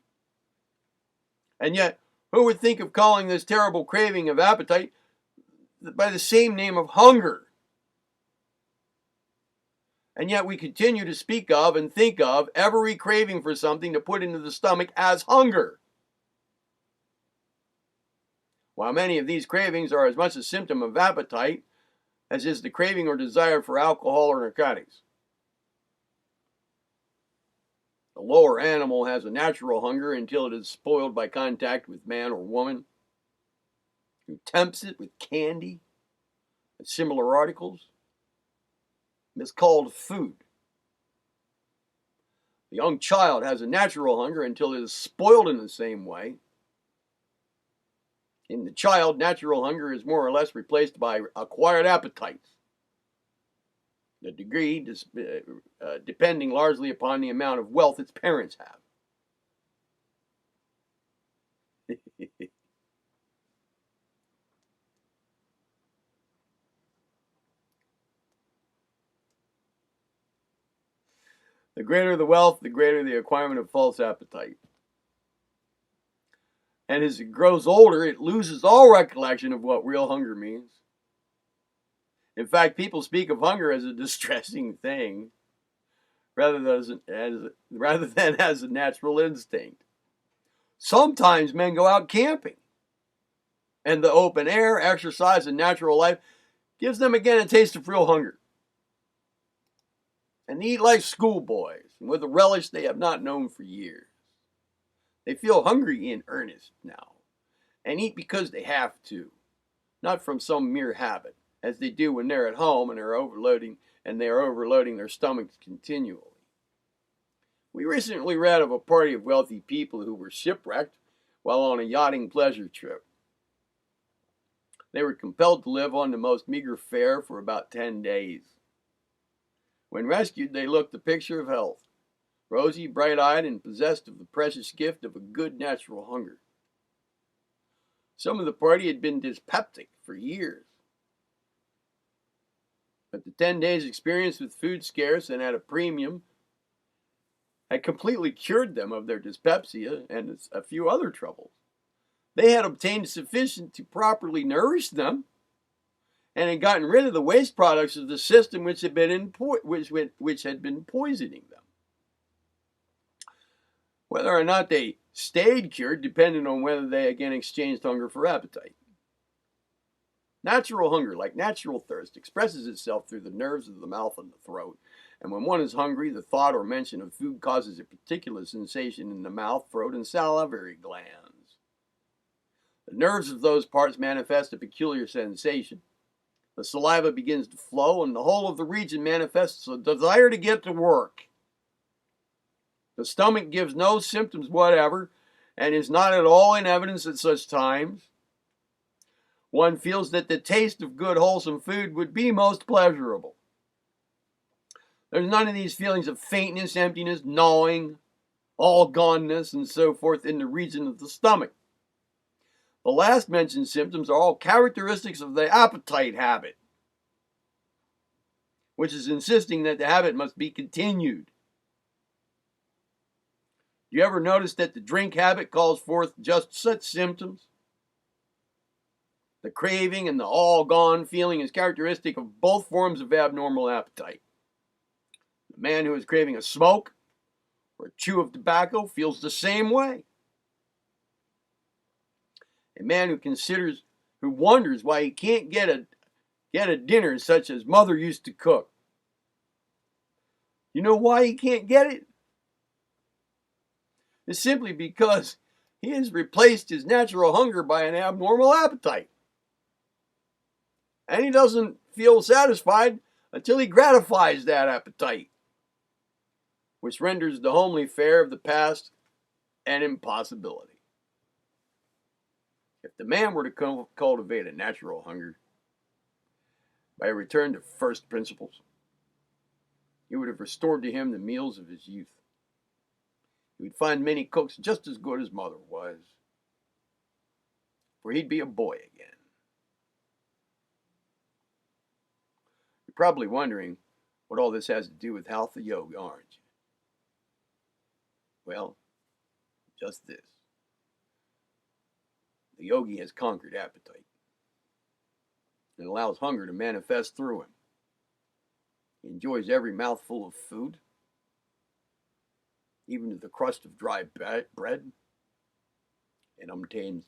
And yet, who would think of calling this terrible craving of appetite by the same name of hunger? And yet we continue to speak of and think of every craving for something to put into the stomach as hunger, while many of these cravings are as much a symptom of appetite as is the craving or desire for alcohol or narcotics. The lower animal has a natural hunger until it is spoiled by contact with man or woman, who tempts it with candy and similar articles. It's called food. The young child has a natural hunger until it is spoiled in the same way. In the child, natural hunger is more or less replaced by acquired appetites, the degree depending largely upon the amount of wealth its parents have. The greater the wealth, the greater the acquirement of false appetite. And as it grows older, it loses all recollection of what real hunger means. In fact, people speak of hunger as a distressing thing, rather than as a natural instinct. Sometimes men go out camping, and the open air, exercise, and natural life gives them again a taste of real hunger. And they eat like schoolboys, and with a relish they have not known for years. They feel hungry in earnest now, and eat because they have to, not from some mere habit, as they do when they're at home and they are overloading their stomachs continually. We recently read of a party of wealthy people who were shipwrecked while on a yachting pleasure trip. They were compelled to live on the most meager fare for about 10 days. When rescued, they looked the picture of health, rosy, bright-eyed, and possessed of the precious gift of a good natural hunger. Some of the party had been dyspeptic for years. But the 10 days experience with food scarce and at a premium had completely cured them of their dyspepsia and a few other troubles. They had obtained sufficient to properly nourish them and had gotten rid of the waste products of the system which had been poisoning them. Whether or not they stayed cured depended on whether they again exchanged hunger for appetite. Natural hunger, like natural thirst, expresses itself through the nerves of the mouth and the throat. And when one is hungry, the thought or mention of food causes a particular sensation in the mouth, throat, and salivary glands. The nerves of those parts manifest a peculiar sensation. The saliva begins to flow, and the whole of the region manifests a desire to get to work. The stomach gives no symptoms whatever, and is not at all in evidence at such times. One feels that the taste of good, wholesome food would be most pleasurable. There's none of these feelings of faintness, emptiness, gnawing, all goneness, and so forth in the region of the stomach. The last mentioned symptoms are all characteristics of the appetite habit, which is insisting that the habit must be continued. Do you ever notice that the drink habit calls forth just such symptoms? The craving and the all-gone feeling is characteristic of both forms of abnormal appetite. The man who is craving a smoke or a chew of tobacco feels the same way. A man who wonders why he can't get a dinner such as mother used to cook. You know why he can't get it? It's simply because he has replaced his natural hunger by an abnormal appetite. And he doesn't feel satisfied until he gratifies that appetite, which renders the homely fare of the past an impossibility. If the man were to cultivate a natural hunger by a return to first principles, he would have restored to him the meals of his youth. He would find many cooks just as good as mother was, for he'd be a boy again. You're probably wondering what all this has to do with health yoga, aren't you? Well, just this. The yogi has conquered appetite and allows hunger to manifest through him. He enjoys every mouthful of food, even to the crust of dry bread, and obtains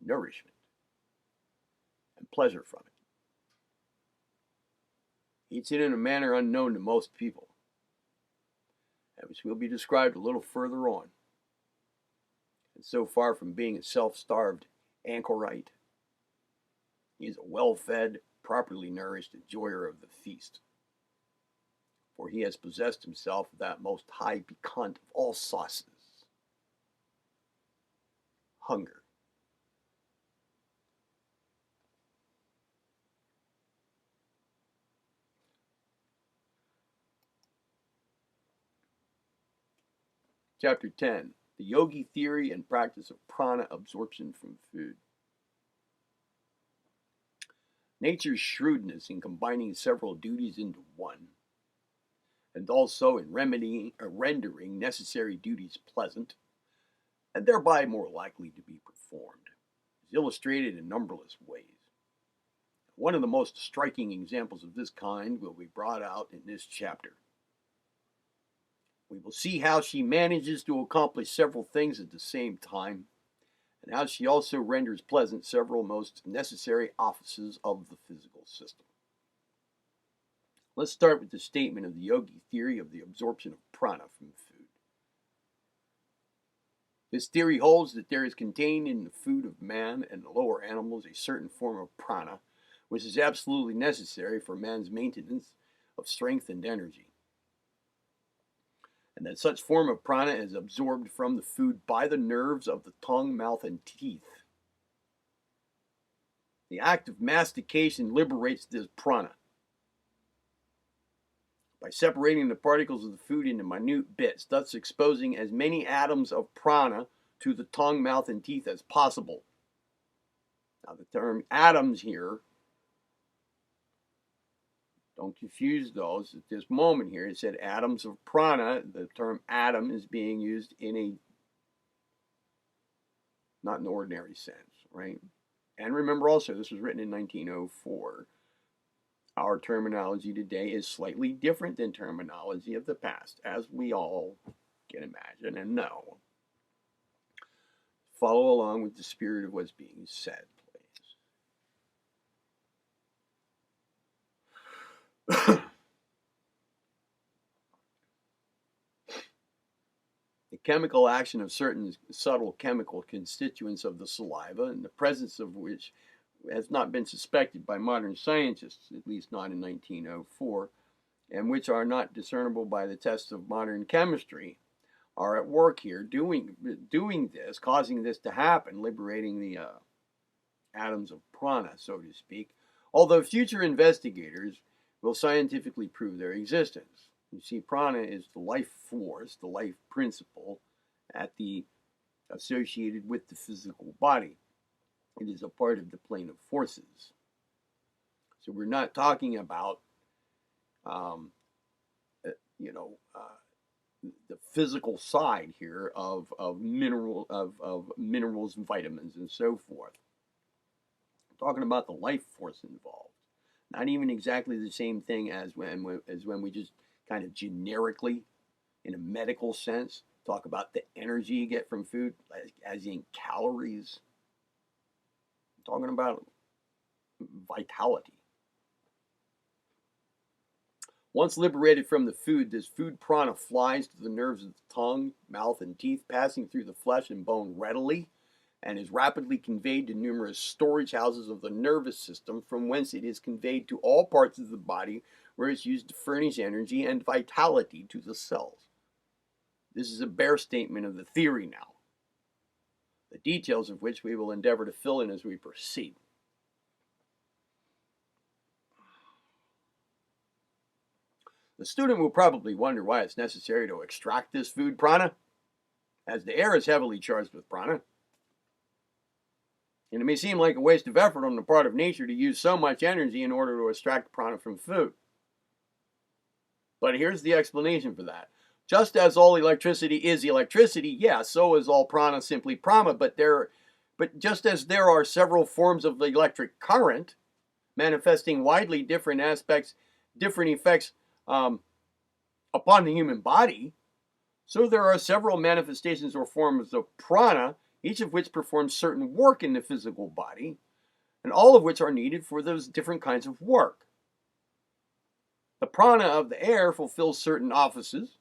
nourishment and pleasure from it. He eats it in a manner unknown to most people, which will be described a little further on. And so far from being a self-starved anchorite, he is a well-fed, properly nourished enjoyer of the feast. For he has possessed himself of that most high piquant of all sauces, hunger. Chapter 10. The Yogi Theory and Practice of Prana Absorption from Food. Nature's shrewdness in combining several duties into one, and also in rendering necessary duties pleasant, and thereby more likely to be performed, is illustrated in numberless ways. One of the most striking examples of this kind will be brought out in this chapter. We will see how she manages to accomplish several things at the same time, and how she also renders pleasant several most necessary offices of the physical system. Let's start with the statement of the yogi theory of the absorption of prana from food. This theory holds that there is contained in the food of man and the lower animals a certain form of prana, which is absolutely necessary for man's maintenance of strength and energy, and that such form of prana is absorbed from the food by the nerves of the tongue, mouth, and teeth. The act of mastication liberates this prana by separating the particles of the food into minute bits, thus exposing as many atoms of prana to the tongue, mouth, and teeth as possible. Now, the term atoms here Don't confuse those at this moment here. It said atoms of prana. The term atom is being used in a not an ordinary sense, right? And remember also, this was written in 1904. Our terminology today is slightly different than terminology of the past, as we all can imagine and know. Follow along with the spirit of what's being said, please. The chemical action of certain subtle chemical constituents of the saliva, in the presence of which has not been suspected by modern scientists, at least not in 1904, and which are not discernible by the tests of modern chemistry, are at work here doing this, causing this to happen, liberating the atoms of prana, so to speak, although future investigators will scientifically prove their existence. You see, prana is the life force, the life principle associated with the physical body. It is a part of the plane of forces. So we're not talking about, the physical side here of minerals, vitamins, and so forth. We're talking about the life force involved. Not even exactly the same thing as when we just kind of generically, in a medical sense, talk about the energy you get from food, as in calories. I'm talking about vitality. Once liberated from the food, this food prana flies to the nerves of the tongue, mouth, and teeth, passing through the flesh and bone readily, and is rapidly conveyed to numerous storage houses of the nervous system, from whence it is conveyed to all parts of the body, where it's used to furnish energy and vitality to the cells. This is a bare statement of the theory now, the details of which we will endeavor to fill in as we proceed. The student will probably wonder why it's necessary to extract this food prana, as the air is heavily charged with prana. And it may seem like a waste of effort on the part of nature to use so much energy in order to extract prana from food. But here's the explanation for that. Just as all electricity is electricity, yes, so is all prana simply prana, but just as there are several forms of the electric current manifesting widely different effects upon the human body, so there are several manifestations or forms of prana, each of which performs certain work in the physical body, and all of which are needed for those different kinds of work. The prana of the air fulfills certain offices,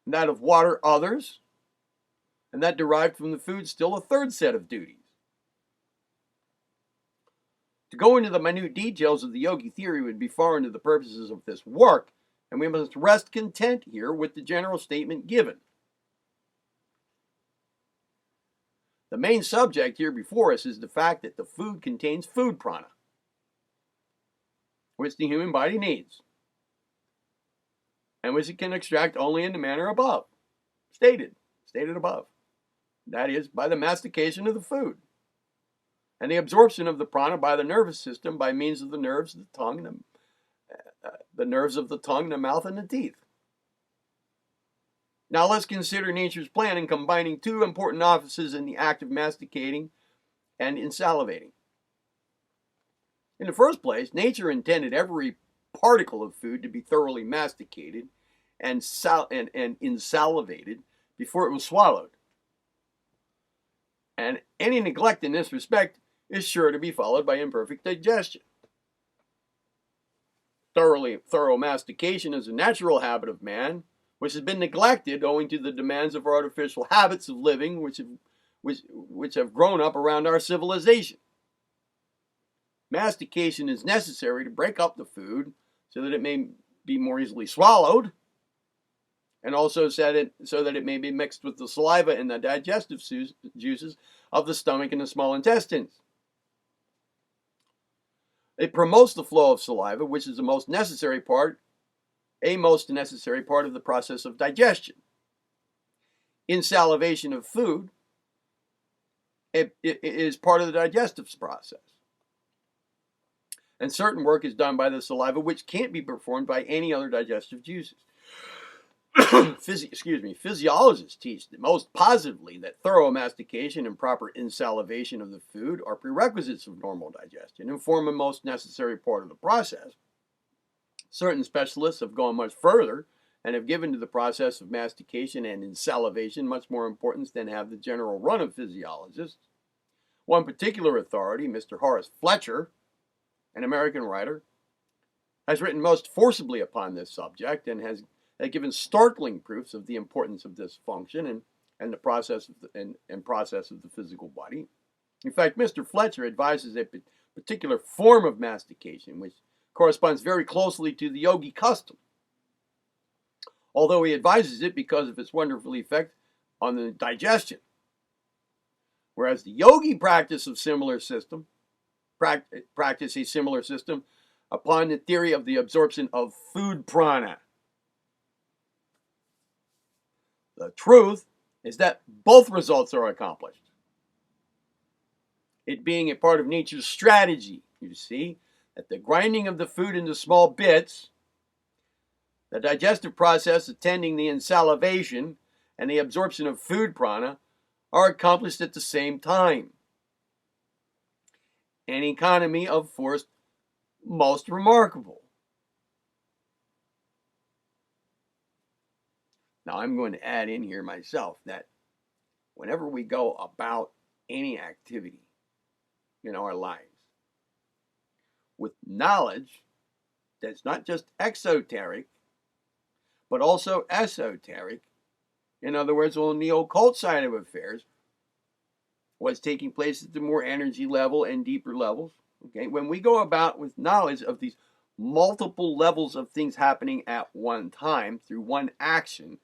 and that of water others, and that derived from the food still a third set of duties. To go into the minute details of the yogi theory would be foreign to the purposes of this work, and we must rest content here with the general statement given. The main subject here before us is the fact that the food contains food prana, which the human body needs, and which it can extract only in the manner above, stated above. That is, by the mastication of the food, and the absorption of the prana by the nervous system by means of the nerves of the tongue, and the nerves of the tongue, the mouth, and the teeth. Now let's consider nature's plan in combining two important offices in the act of masticating and in salivating. In the first place, nature intended every particle of food to be thoroughly masticated and insalivated before it was swallowed. And any neglect in this respect is sure to be followed by imperfect digestion. Thorough mastication is a natural habit of man, which has been neglected owing to the demands of artificial habits of living which have grown up around our civilization. Mastication is necessary to break up the food so that it may be more easily swallowed, and also so that it may be mixed with the saliva and the digestive juices of the stomach and the small intestines. It promotes the flow of saliva, which is a most necessary part of the process of digestion. Insalivation of food it is part of the digestive process. and certain work is done by the saliva which can't be performed by any other digestive juices. Physiologists teach most positively that thorough mastication and proper insalivation of the food are prerequisites of normal digestion and form a most necessary part of the process. Certain specialists have gone much further and have given to the process of mastication and insalivation much more importance than have the general run of physiologists. One particular authority, Mr. Horace Fletcher, an American writer, has written most forcibly upon this subject and has given startling proofs of the importance of this function and the process of the physical body. In fact, Mr. Fletcher advises a particular form of mastication, which corresponds very closely to the yogi custom, although he advises it because of its wonderful effect on the digestion. Whereas the yogi practice a similar system upon the theory of the absorption of food prana. The truth is that both results are accomplished. It being a part of nature's strategy, you see, that the grinding of the food into small bits, the digestive process attending the insalivation, and the absorption of food prana are accomplished at the same time. An economy of force most remarkable. Now, I'm going to add in here myself that whenever we go about any activity in our lives with knowledge that's not just exoteric, but also esoteric, in other words, on the occult side of affairs, what's taking place at the more energy level and deeper levels, okay? When we go about with knowledge of these multiple levels of things happening at one time through one action,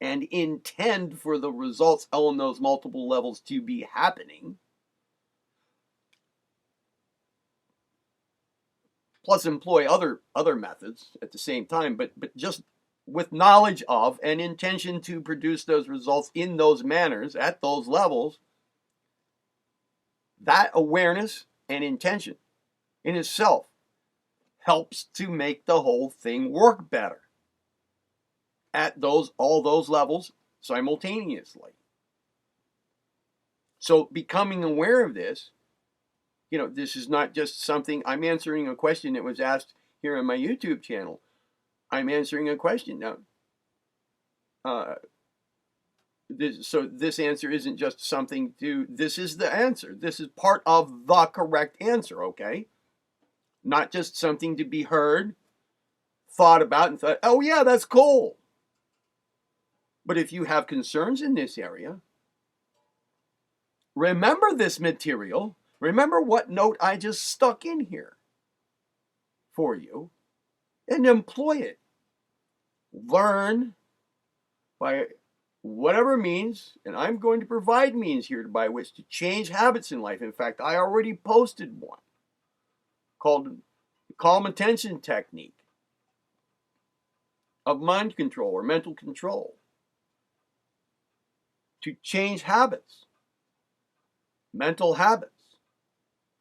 and intend for the results on those multiple levels to be happening, plus employ other methods at the same time, but just with knowledge of and intention to produce those results in those manners at those levels, that awareness and intention in itself helps to make the whole thing work better at all those levels simultaneously. So becoming aware of this, this is not just something, I'm answering a question that was asked here on my YouTube channel. I'm answering a question now. This answer isn't just something this is the answer. This is part of the correct answer, okay? Not just something to be heard, thought about, and thought, oh yeah, that's cool. But if you have concerns in this area, remember this material. Remember what note I just stuck in here for you and employ it. Learn by whatever means, and I'm going to provide means here by which to change habits in life. In fact, I already posted one called the Calm Attention Technique of mind control or mental control to change habits, mental habits,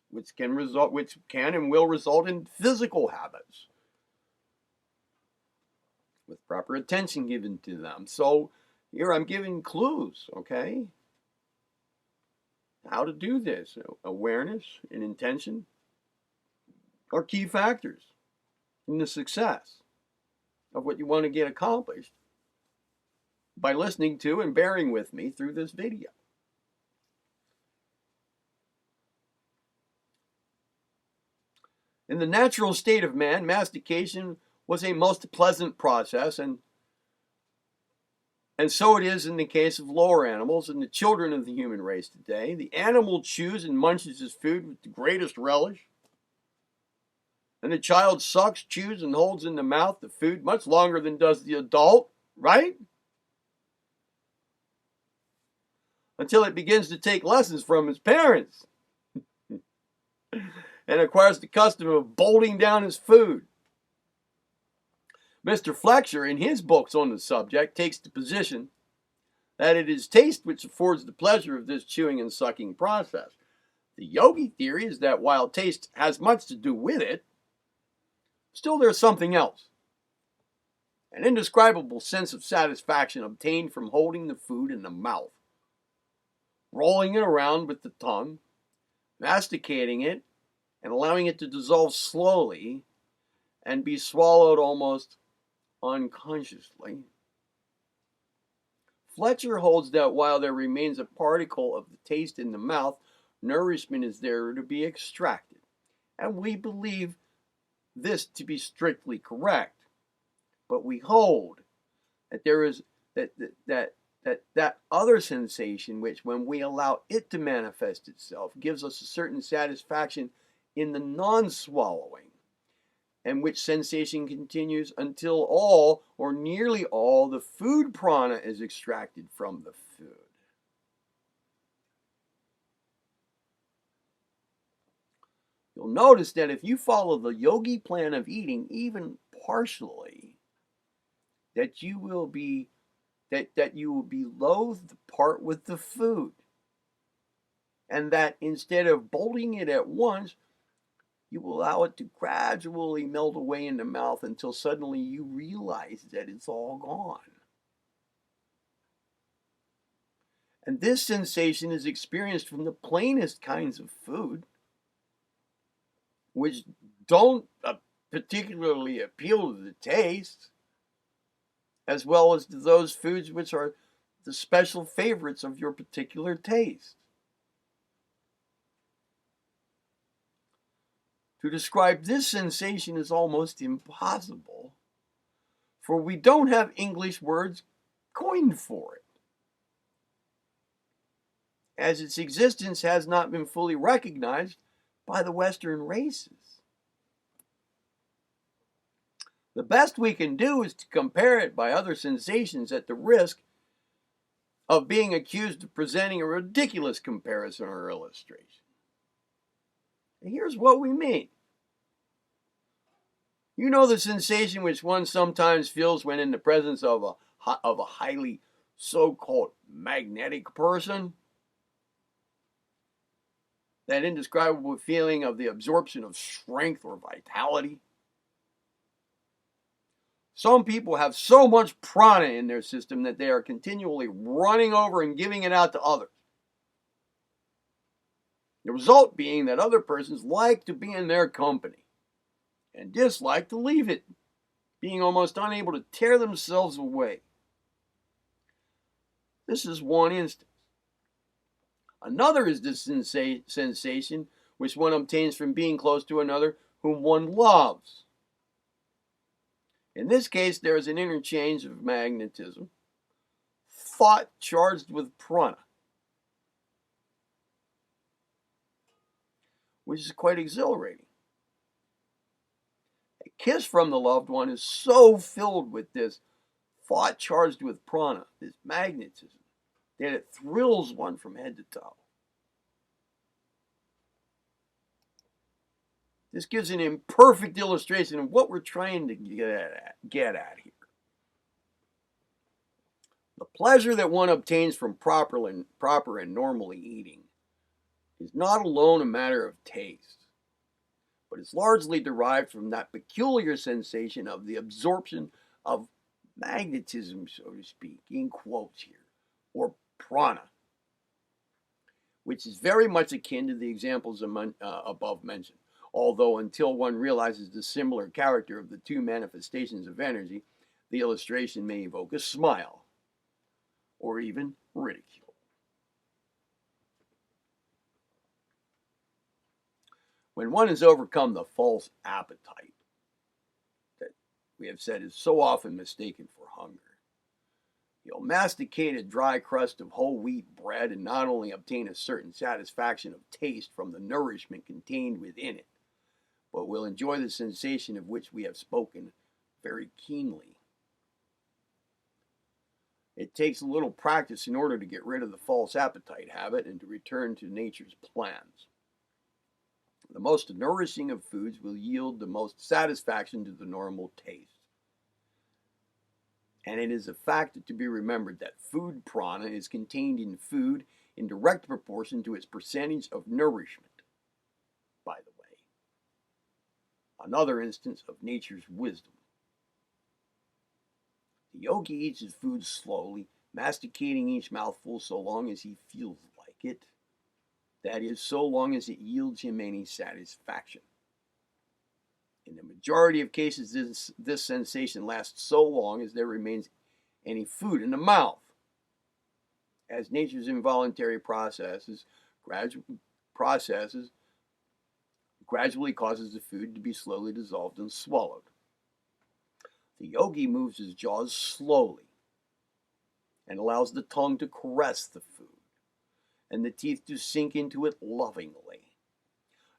which can and will result in physical habits with proper attention given to them. So here I'm giving clues, okay? How to do this. Awareness and intention are key factors in the success of what you want to get accomplished by listening to and bearing with me through this video. In the natural state of man, mastication was a most pleasant process, and so it is in the case of lower animals and the children of the human race today. The animal chews and munches his food with the greatest relish, and the child sucks, chews, and holds in the mouth the food much longer than does the adult, right? Until it begins to take lessons from his parents and acquires the custom of bolting down his food. Mr. Fletcher, in his books on the subject, takes the position that it is taste which affords the pleasure of this chewing and sucking process. The yogi theory is that while taste has much to do with it, still there's something else. An indescribable sense of satisfaction obtained from holding the food in the mouth, rolling it around with the tongue, masticating it, and allowing it to dissolve slowly and be swallowed almost unconsciously. Fletcher holds that while there remains a particle of the taste in the mouth, nourishment is there to be extracted. And we believe this to be strictly correct. But we hold that there is that other sensation which, when we allow it to manifest itself, gives us a certain satisfaction in the non-swallowing, and which sensation continues until all or nearly all the food prana is extracted from the food. You'll notice that if you follow the yogi plan of eating, even partially, that you will be loath to part with the food, and that instead of bolting it at once, you will allow it to gradually melt away in the mouth until suddenly you realize that it's all gone. And this sensation is experienced from the plainest kinds of food, which don't particularly appeal to the taste, as well as to those foods which are the special favorites of your particular taste. To describe this sensation is almost impossible, for we don't have English words coined for it, as its existence has not been fully recognized by the Western races. The best we can do is to compare it by other sensations at the risk of being accused of presenting a ridiculous comparison or illustration. And here's what we mean. You know the sensation which one sometimes feels when in the presence of a highly so-called magnetic person? That indescribable feeling of the absorption of strength or vitality? Some people have so much prana in their system that they are continually running over and giving it out to others. The result being that other persons like to be in their company and dislike to leave it, being almost unable to tear themselves away. This is one instance. Another is the sensation which one obtains from being close to another whom one loves. In this case, there is an interchange of magnetism, thought charged with prana, which is quite exhilarating. A kiss from the loved one is so filled with this thought charged with prana, this magnetism, that it thrills one from head to toe. This gives an imperfect illustration of what we're trying to get at here. The pleasure that one obtains from proper and normally eating is not alone a matter of taste, but is largely derived from that peculiar sensation of the absorption of magnetism, so to speak, in quotes here, or prana, which is very much akin to the examples above mentioned. Although until one realizes the similar character of the two manifestations of energy, the illustration may evoke a smile or even ridicule. When one has overcome the false appetite that we have said is so often mistaken for hunger, you'll masticate a dry crust of whole wheat bread and not only obtain a certain satisfaction of taste from the nourishment contained within it, but will enjoy the sensation of which we have spoken very keenly. It takes a little practice in order to get rid of the false appetite habit and to return to nature's plans. The most nourishing of foods will yield the most satisfaction to the normal taste. And it is a fact to be remembered that food prana is contained in food in direct proportion to its percentage of nourishment, by the way. Another instance of nature's wisdom. The yogi eats his food slowly, masticating each mouthful so long as he feels like it. That is, so long as it yields him any satisfaction. In the majority of cases, this sensation lasts so long as there remains any food in the mouth. As nature's involuntary processes gradually causes the food to be slowly dissolved and swallowed. The yogi moves his jaws slowly and allows the tongue to caress the food and the teeth to sink into it lovingly,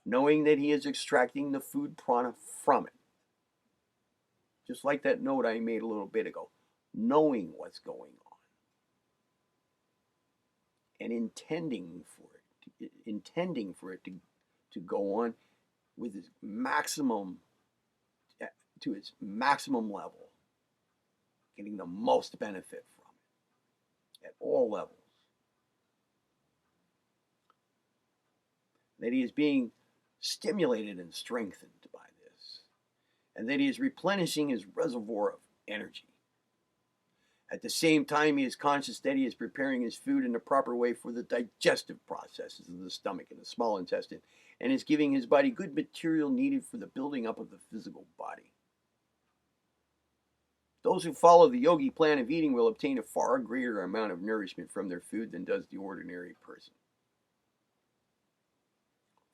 knowing that he is extracting the food prana from it. Just like that note I made a little bit ago, knowing what's going on and intending for it to go on with its maximum, to its maximum level, getting the most benefit from it at all levels. That he is being stimulated and strengthened by this, and that he is replenishing his reservoir of energy. At the same time, he is conscious that he is preparing his food in the proper way for the digestive processes of the stomach and the small intestine, and is giving his body good material needed for the building up of the physical body. Those who follow the yogi plan of eating will obtain a far greater amount of nourishment from their food than does the ordinary person.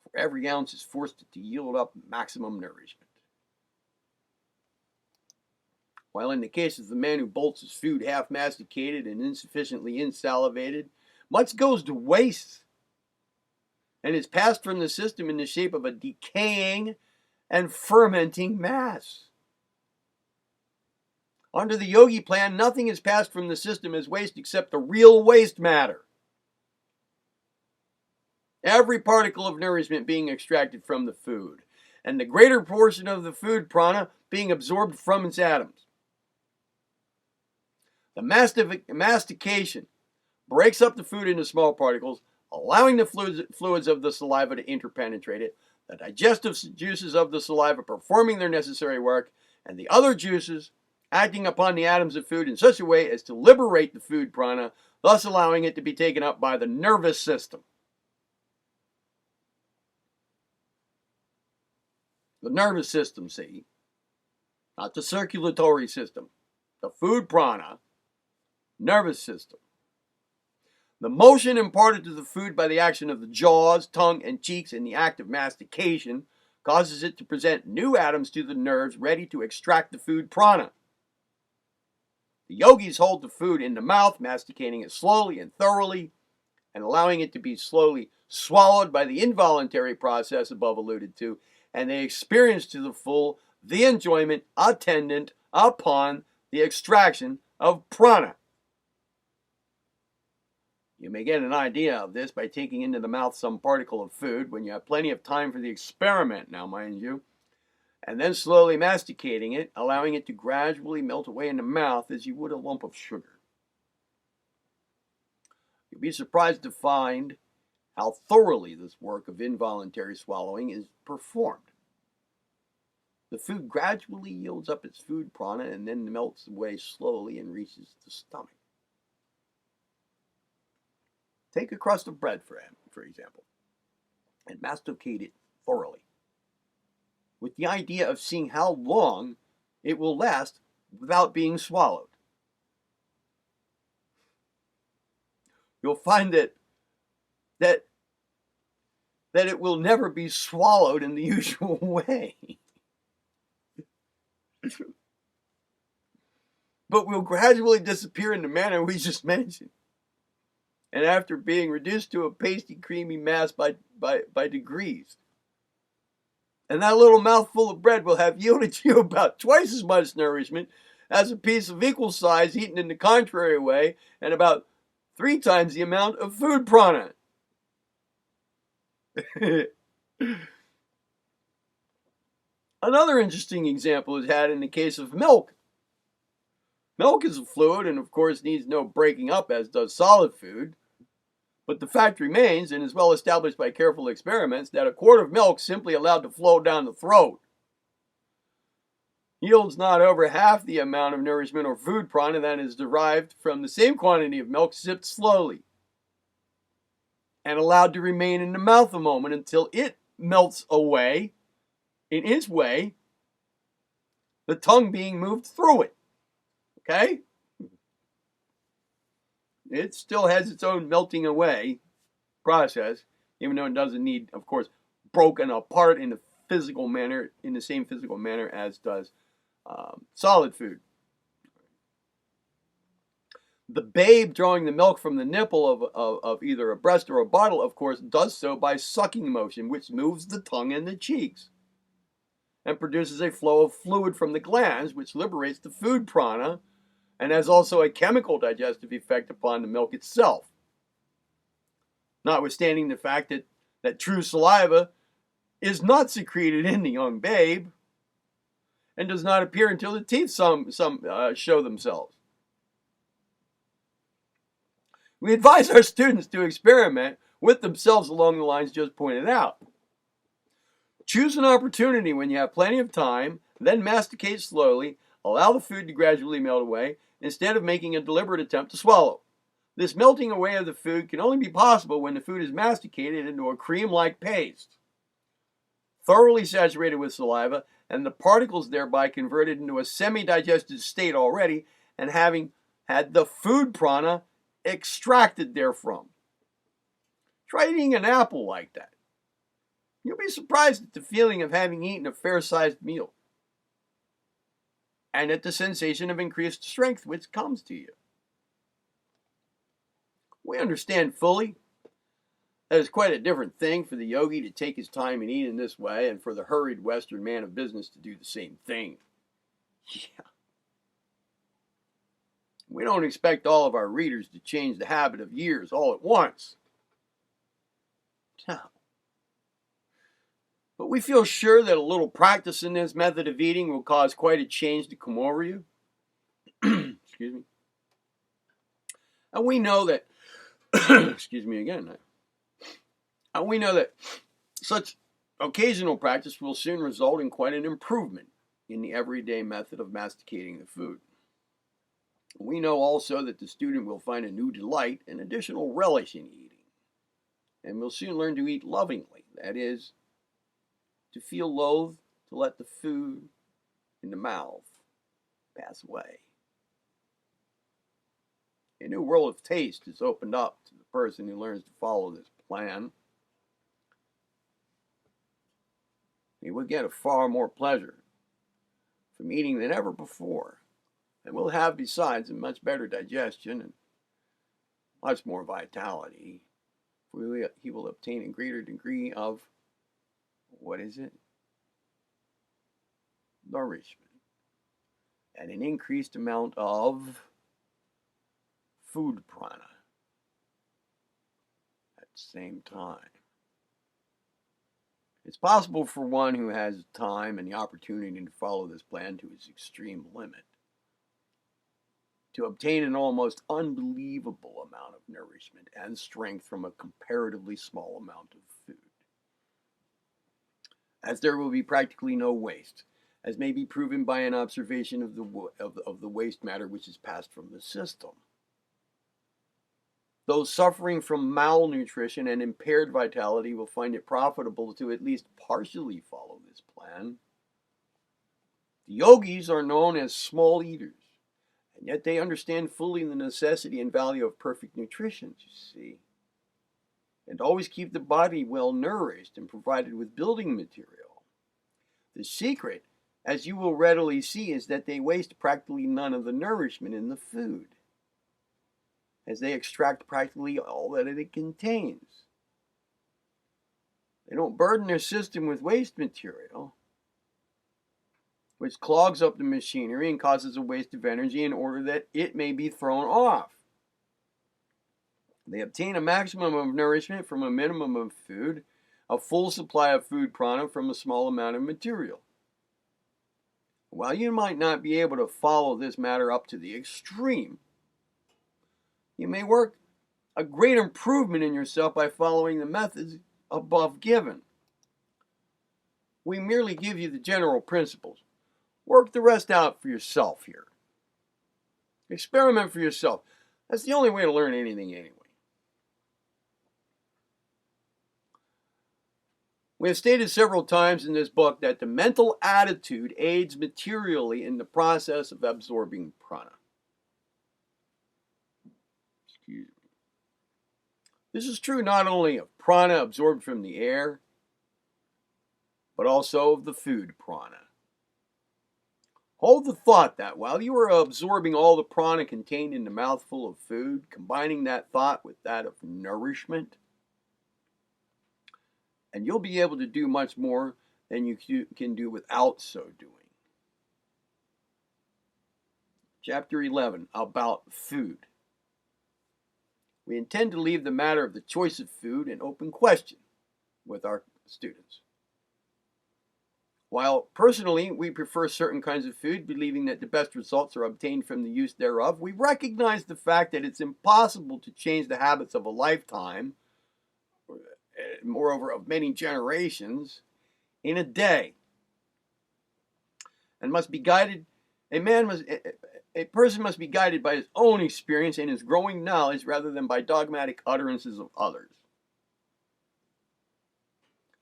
For every ounce is forced to yield up maximum nourishment. While in the case of the man who bolts his food half masticated and insufficiently insalivated, much goes to waste and is passed from the system in the shape of a decaying and fermenting mass. Under the yogi plan, nothing is passed from the system as waste except the real waste matter. Every particle of nourishment being extracted from the food, and the greater portion of the food prana being absorbed from its atoms. The mastication breaks up the food into small particles, allowing the fluids of the saliva to interpenetrate it, the digestive juices of the saliva performing their necessary work, and the other juices acting upon the atoms of food in such a way as to liberate the food prana, thus allowing it to be taken up by the nervous system. The nervous system, see, not the circulatory system, the food prana, nervous system. The motion imparted to the food by the action of the jaws, tongue, and cheeks in the act of mastication causes it to present new atoms to the nerves ready to extract the food prana. The yogis hold the food in the mouth, masticating it slowly and thoroughly, and allowing it to be slowly swallowed by the involuntary process above alluded to, and they experience to the full the enjoyment attendant upon the extraction of prana. You may get an idea of this by taking into the mouth some particle of food when you have plenty of time for the experiment, now mind you, and then slowly masticating it, allowing it to gradually melt away in the mouth as you would a lump of sugar. You'll be surprised to find how thoroughly this work of involuntary swallowing is performed. The food gradually yields up its food prana and then melts away slowly and reaches the stomach. Take a crust of bread, for example, and masticate it thoroughly, with the idea of seeing how long it will last without being swallowed. You'll find that it will never be swallowed in the usual way, but will gradually disappear in the manner we just mentioned. And after being reduced to a pasty, creamy mass by degrees. And that little mouthful of bread will have yielded you about twice as much nourishment as a piece of equal size eaten in the contrary way, and about 3 times the amount of food prana. Another interesting example is had in the case of milk. Milk is a fluid and of course needs no breaking up as does solid food. But the fact remains, and is well established by careful experiments, that a quart of milk simply allowed to flow down the throat yields not over half the amount of nourishment or food prana that is derived from the same quantity of milk sipped slowly and allowed to remain in the mouth a moment until it melts away in its way, the tongue being moved through it. Okay? It still has its own melting away process, even though it doesn't need, of course, broken apart in the physical manner, in the same physical manner as does solid food. The babe drawing the milk from the nipple of either a breast or a bottle, of course, does so by sucking motion, which moves the tongue and the cheeks and produces a flow of fluid from the glands, which liberates the food prana and has also a chemical digestive effect upon the milk itself. Notwithstanding the fact that true saliva is not secreted in the young babe and does not appear until the teeth show themselves. We advise our students to experiment with themselves along the lines just pointed out. Choose an opportunity when you have plenty of time, then masticate slowly, allow the food to gradually melt away, instead of making a deliberate attempt to swallow. This melting away of the food can only be possible when the food is masticated into a cream-like paste, thoroughly saturated with saliva, and the particles thereby converted into a semi-digested state already, and having had the food prana extracted therefrom. Try eating an apple like that. You'll be surprised at the feeling of having eaten a fair-sized meal, and at the sensation of increased strength which comes to you. We understand fully that it's quite a different thing for the yogi to take his time and eat in this way, and for the hurried Western man of business to do the same thing. Yeah. We don't expect all of our readers to change the habit of years all at once. No. But we feel sure that a little practice in this method of eating will cause quite a change to come over you. Excuse me. And we know that, excuse me again. And we know that such occasional practice will soon result in quite an improvement in the everyday method of masticating the food. We know also that the student will find a new delight and additional relish in eating, and will soon learn to eat lovingly, that is, to feel loath to let the food in the mouth pass away. A new world of taste is opened up to the person who learns to follow this plan. He will get a far more pleasure from eating than ever before, and will have besides a much better digestion and much more vitality. He will obtain a greater degree of, what is it? Nourishment. And an increased amount of food prana at the same time. It's possible for one who has time and the opportunity to follow this plan to its extreme limit to obtain an almost unbelievable amount of nourishment and strength from a comparatively small amount of food. As there will be practically no waste, as may be proven by an observation of the waste matter which is passed from the system. Those suffering from malnutrition and impaired vitality will find it profitable to at least partially follow this plan. The yogis are known as small eaters, and yet they understand fully the necessity and value of perfect nutrition, you see, and always keep the body well nourished and provided with building material. The secret, as you will readily see, is that they waste practically none of the nourishment in the food, as they extract practically all that it contains. They don't burden their system with waste material, which clogs up the machinery and causes a waste of energy in order that it may be thrown off. They obtain a maximum of nourishment from a minimum of food, a full supply of food prana from a small amount of material. While you might not be able to follow this matter up to the extreme, you may work a great improvement in yourself by following the methods above given. We merely give you the general principles. Work the rest out for yourself here. Experiment for yourself. That's the only way to learn anything anyway. We have stated several times in this book that the mental attitude aids materially in the process of absorbing prana. Excuse me. This is true not only of prana absorbed from the air, but also of the food prana. Hold the thought that while you are absorbing all the prana contained in the mouthful of food, combining that thought with that of nourishment, and you'll be able to do much more than you can do without so doing. Chapter 11, about food. We intend to leave the matter of the choice of food an open question with our students. While personally we prefer certain kinds of food, believing that the best results are obtained from the use thereof, we recognize the fact that it's impossible to change the habits of a lifetime, moreover of many generations, in a day, and must be guided. A person must be guided by his own experience and his growing knowledge rather than by dogmatic utterances of others.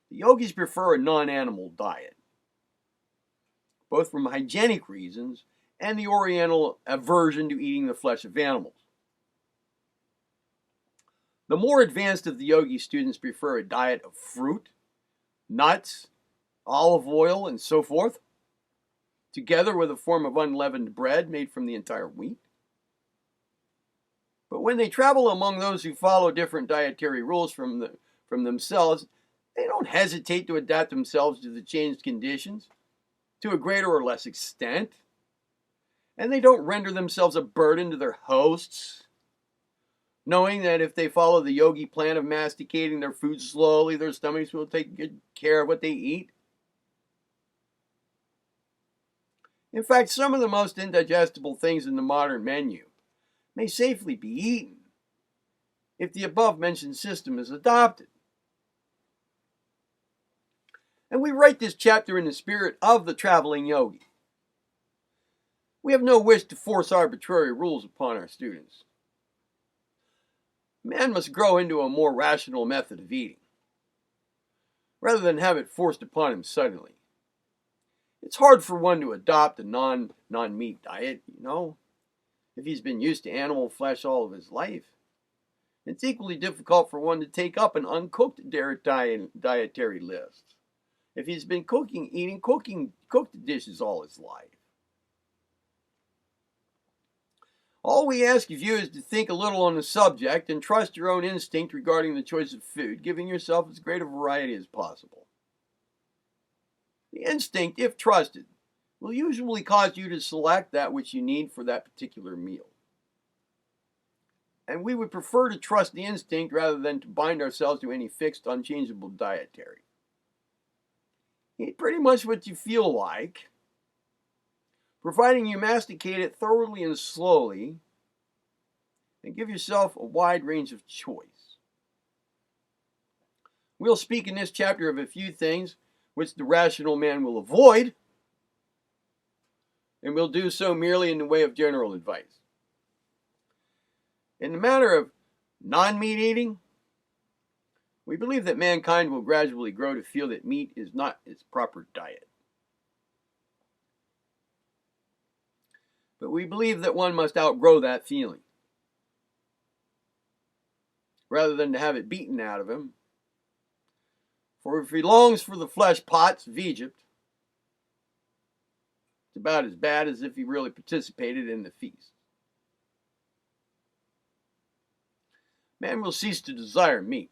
The yogis prefer a non-animal diet, both from hygienic reasons and the Oriental aversion to eating the flesh of animals. The more advanced of the yogi students prefer a diet of fruit, nuts, olive oil, and so forth, together with a form of unleavened bread made from the entire wheat. But when they travel among those who follow different dietary rules from themselves, they don't hesitate to adapt themselves to the changed conditions to a greater or less extent, and they don't render themselves a burden to their hosts, knowing that if they follow the yogi plan of masticating their food slowly, their stomachs will take good care of what they eat. In fact, some of the most indigestible things in the modern menu may safely be eaten if the above-mentioned system is adopted. And we write this chapter in the spirit of the traveling yogi. We have no wish to force arbitrary rules upon our students. Man must grow into a more rational method of eating, rather than have it forced upon him suddenly. It's hard for one to adopt a non-meat diet, if he's been used to animal flesh all of his life. It's equally difficult for one to take up an uncooked dietary list if he's been eating cooked dishes all his life. All we ask of you is to think a little on the subject and trust your own instinct regarding the choice of food, giving yourself as great a variety as possible. The instinct, if trusted, will usually cause you to select that which you need for that particular meal. And we would prefer to trust the instinct rather than to bind ourselves to any fixed, unchangeable dietary. Eat pretty much what you feel like, providing you masticate it thoroughly and slowly, and give yourself a wide range of choice. We'll speak in this chapter of a few things which the rational man will avoid, and we'll do so merely in the way of general advice. In the matter of non-meat eating, we believe that mankind will gradually grow to feel that meat is not its proper diet. But we believe that one must outgrow that feeling, rather than to have it beaten out of him. For if he longs for the flesh pots of Egypt, it's about as bad as if he really participated in the feast. Man will cease to desire meat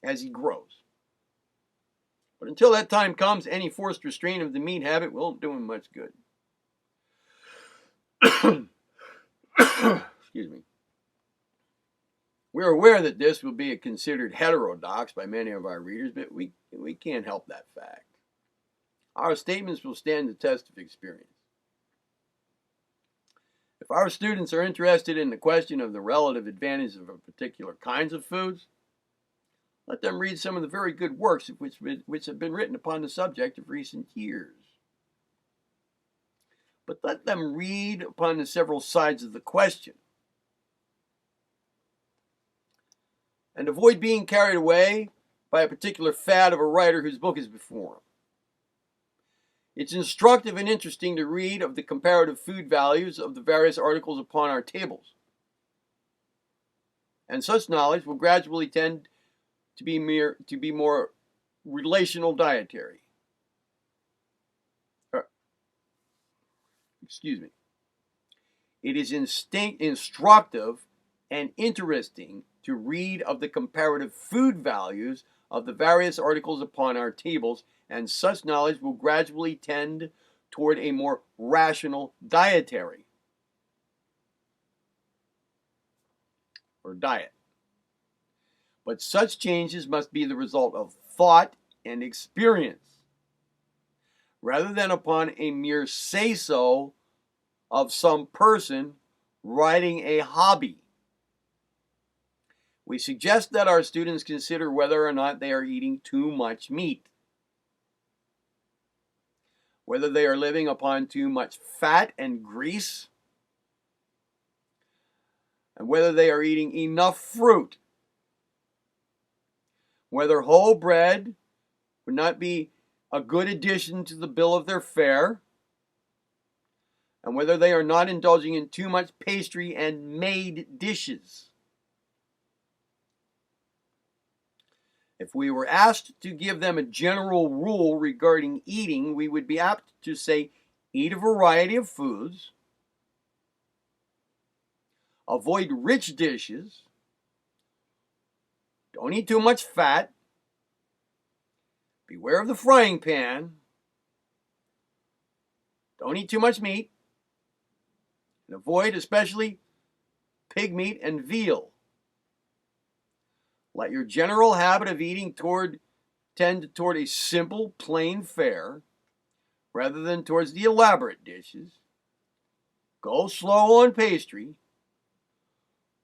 as he grows. But until that time comes, any forced restraint of the meat habit won't do him much good. Excuse me. We are aware that this will be considered heterodox by many of our readers, but we can't help that fact. Our statements will stand the test of experience. If our students are interested in the question of the relative advantages of particular kinds of foods, let them read some of the very good works which have been written upon the subject of recent years. But let them read upon the several sides of the question, and avoid being carried away by a particular fad of a writer whose book is before them. It's instructive and interesting to read of the comparative food values of the various articles upon our tables, and such knowledge will gradually tend to be more relational dietary. It is instructive and interesting to read of the comparative food values of the various articles upon our tables, and such knowledge will gradually tend toward a more rational dietary or diet. But such changes must be the result of thought and experience, rather than upon a mere say-so of some person writing a hobby. We suggest that our students consider whether or not they are eating too much meat, whether they are living upon too much fat and grease, and whether they are eating enough fruit, whether whole bread would not be a good addition to the bill of their fare, and whether they are not indulging in too much pastry and made dishes. If we were asked to give them a general rule regarding eating, we would be apt to say, eat a variety of foods, avoid rich dishes, don't eat too much fat, beware of the frying pan, don't eat too much meat, and avoid especially pig meat and veal. Let your general habit of eating tend toward a simple, plain fare, rather than towards the elaborate dishes. Go slow on pastry.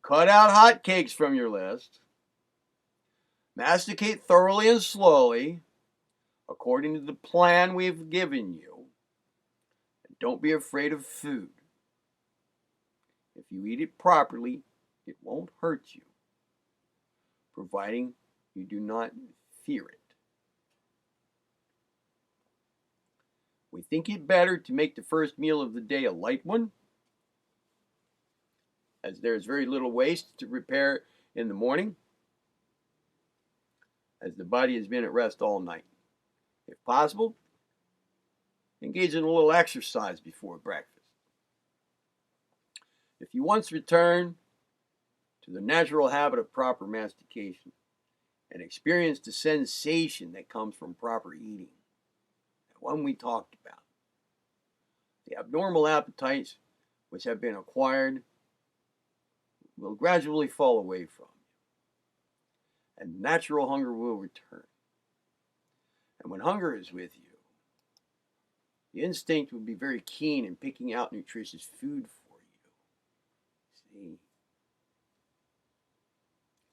Cut out hot cakes from your list. Masticate thoroughly and slowly, according to the plan we've given you. And don't be afraid of food. If you eat it properly, it won't hurt you, providing you do not fear it. We think it better to make the first meal of the day a light one, as there is very little waste to prepare in the morning, as the body has been at rest all night. If possible, engage in a little exercise before breakfast. If you once return to the natural habit of proper mastication and experience the sensation that comes from proper eating, the one we talked about, the abnormal appetites which have been acquired will gradually fall away from you, and natural hunger will return. And when hunger is with you, the instinct will be very keen in picking out nutritious food for you. See?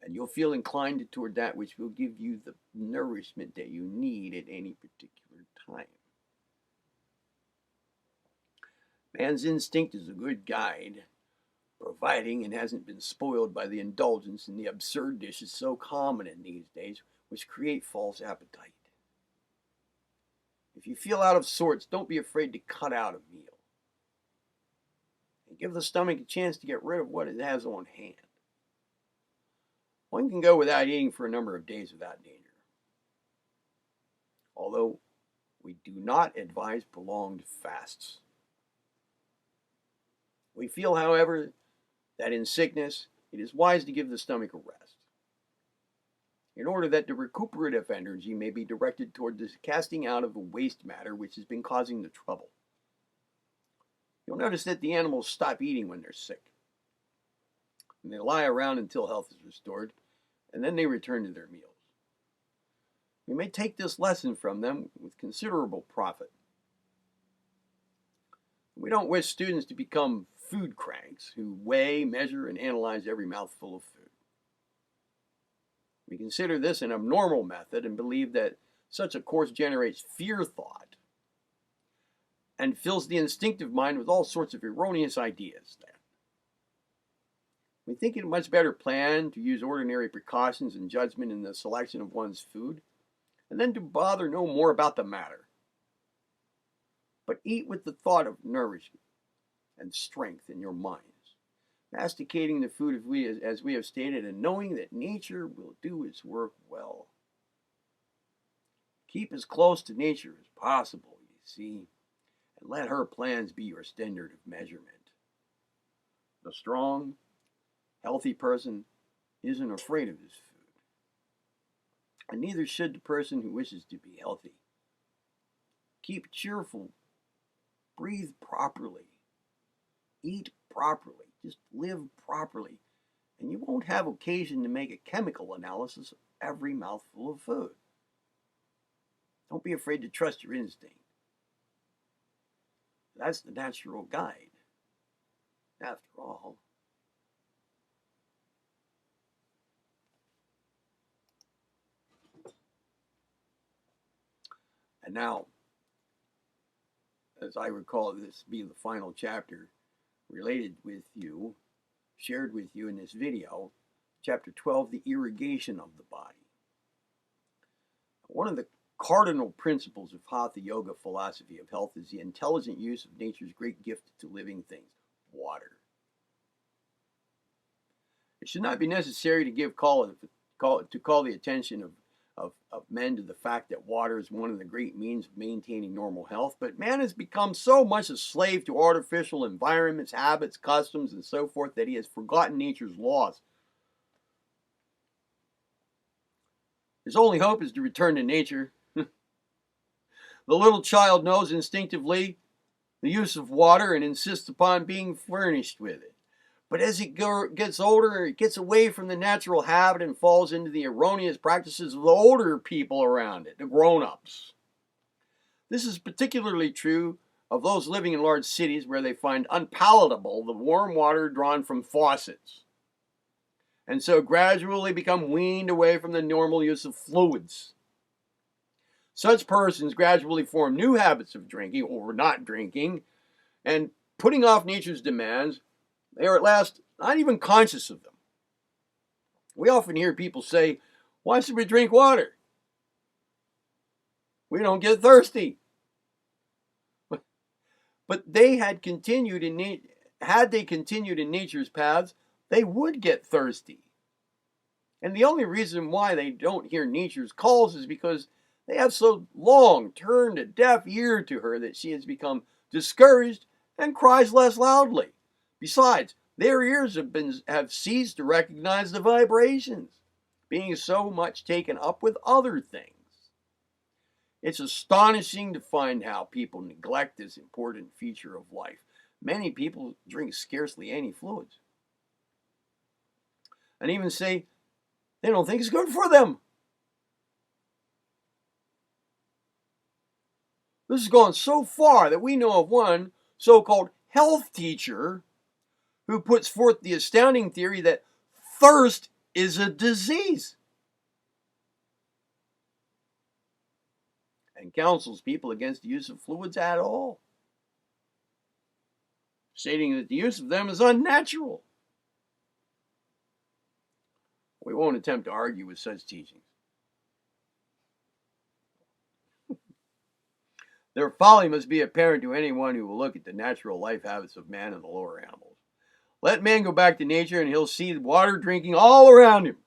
And you'll feel inclined toward that which will give you the nourishment that you need at any particular time. Man's instinct is a good guide, providing it hasn't been spoiled by the indulgence in the absurd dishes so common in these days, which create false appetite. If you feel out of sorts, don't be afraid to cut out a meal, and give the stomach a chance to get rid of what it has on hand. One can go without eating for a number of days without danger, although we do not advise prolonged fasts. We feel, however, that in sickness it is wise to give the stomach a rest, in order that the recuperative energy may be directed toward the casting out of the waste matter which has been causing the trouble. You'll notice that the animals stop eating when they're sick, and they lie around until health is restored, and then they return to their meals. We may take this lesson from them with considerable profit. We don't wish students to become food cranks who weigh, measure, and analyze every mouthful of food. We consider this an abnormal method and believe that such a course generates fear thought and fills the instinctive mind with all sorts of erroneous ideas. We think it a much better plan to use ordinary precautions and judgment in the selection of one's food, and then to bother no more about the matter, but eat with the thought of nourishment and strength in your minds, masticating the food as we have stated, and knowing that nature will do its work well. Keep as close to nature as possible, you see, and let her plans be your standard of measurement. The strong, healthy person isn't afraid of his food, and neither should the person who wishes to be healthy. Keep cheerful, breathe properly, eat properly, just live properly, and you won't have occasion to make a chemical analysis of every mouthful of food. Don't be afraid to trust your instinct. That's the natural guide, after all. And now, as I recall, this be the final chapter related with you, shared with you in this video, chapter 12, the irrigation of the body. One of the cardinal principles of Hatha Yoga philosophy of health is the intelligent use of nature's great gift to living things, water. It should not be necessary to call the attention of men to the fact that water is one of the great means of maintaining normal health, but man has become so much a slave to artificial environments, habits, customs, and so forth that he has forgotten nature's laws. His only hope is to return to nature. The little child knows instinctively the use of water and insists upon being furnished with it. But as he gets older, he gets away from the natural habit and falls into the erroneous practices of the older people around it, the grown-ups. This is particularly true of those living in large cities where they find unpalatable the warm water drawn from faucets, and so gradually become weaned away from the normal use of fluids. Such persons gradually form new habits of drinking or not drinking, and putting off nature's demands, they are at last not even conscious of them. We often hear people say, "Why should we drink water? We don't get thirsty." But had they continued in nature's paths, they would get thirsty. And the only reason why they don't hear nature's calls is because they have so long turned a deaf ear to her that she has become discouraged and cries less loudly. Besides, their ears have ceased to recognize the vibrations, being so much taken up with other things. It's astonishing to find how people neglect this important feature of life. Many people drink scarcely any fluids, and even say they don't think it's good for them. This has gone so far that we know of one so-called health teacher who puts forth the astounding theory that thirst is a disease and counsels people against the use of fluids at all, stating that the use of them is unnatural. We won't attempt to argue with such teachings. Their folly must be apparent to anyone who will look at the natural life habits of man and the lower animals. Let man go back to nature and he'll see water drinking all around him,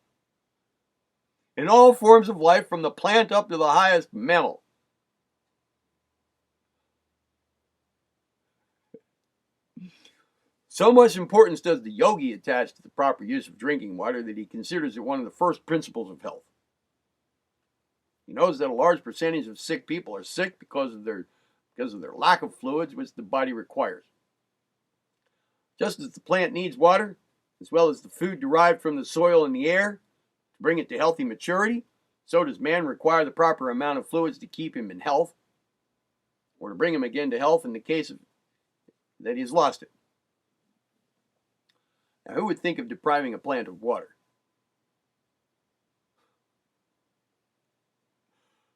in all forms of life, from the plant up to the highest mammal. So much importance does the yogi attach to the proper use of drinking water that he considers it one of the first principles of health. He knows that a large percentage of sick people are sick because of their lack of fluids which the body requires. Just as the plant needs water, as well as the food derived from the soil and the air to bring it to healthy maturity, so does man require the proper amount of fluids to keep him in health, or to bring him again to health in the case of that he has lost it. Now, who would think of depriving a plant of water?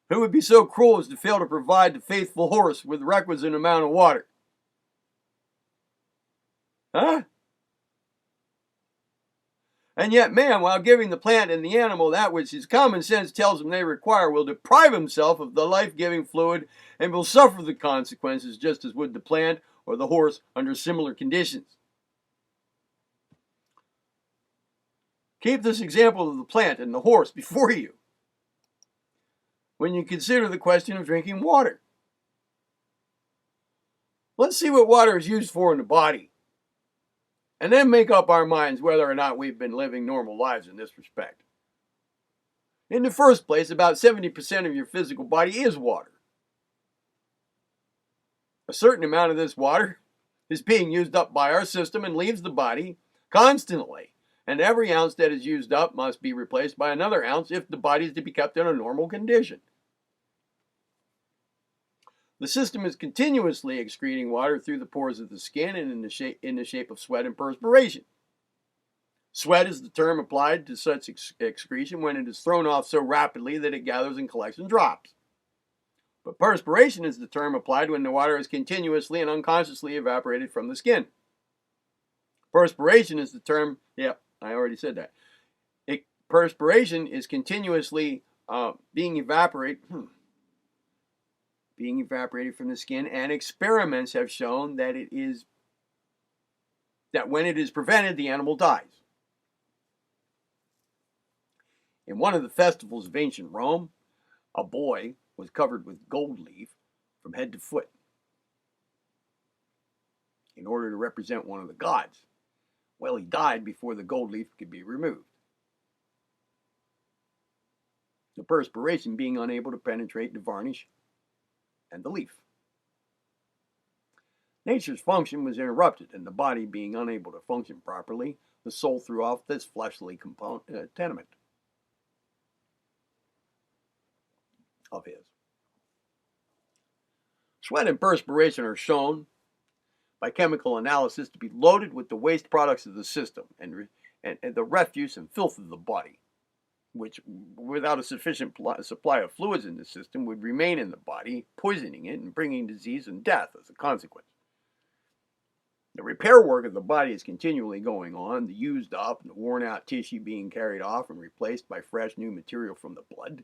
Who would be so cruel as to fail to provide the faithful horse with the requisite amount of water? Huh? And yet man, while giving the plant and the animal that which his common sense tells him they require, will deprive himself of the life-giving fluid and will suffer the consequences just as would the plant or the horse under similar conditions. Keep this example of the plant and the horse before you when you consider the question of drinking water. Let's see what water is used for in the body, and then make up our minds whether or not we've been living normal lives in this respect. In the first place, about 70% of your physical body is water. A certain amount of this water is being used up by our system and leaves the body constantly. And every ounce that is used up must be replaced by another ounce if the body is to be kept in a normal condition. The system is continuously excreting water through the pores of the skin and in the shape of sweat and perspiration. Sweat is the term applied to such excretion when it is thrown off so rapidly that it gathers and collects in drops. But perspiration is the term applied when the water is continuously and unconsciously evaporated from the skin. Perspiration is the term, I already said that. Perspiration is continuously being evaporated from the skin, and experiments have shown that when it is prevented, the animal dies. In one of the festivals of ancient Rome, a boy was covered with gold leaf from head to foot in order to represent one of the gods. Well, he died before the gold leaf could be removed, the perspiration being unable to penetrate the varnish and the leaf. Nature's function was interrupted, and the body being unable to function properly, the soul threw off this fleshly tenement of his. Sweat and perspiration are shown by chemical analysis to be loaded with the waste products of the system and the refuse and filth of the body, which, without a sufficient supply of fluids in the system, would remain in the body, poisoning it and bringing disease and death as a consequence. The repair work of the body is continually going on, the used up and the worn out tissue being carried off and replaced by fresh new material from the blood,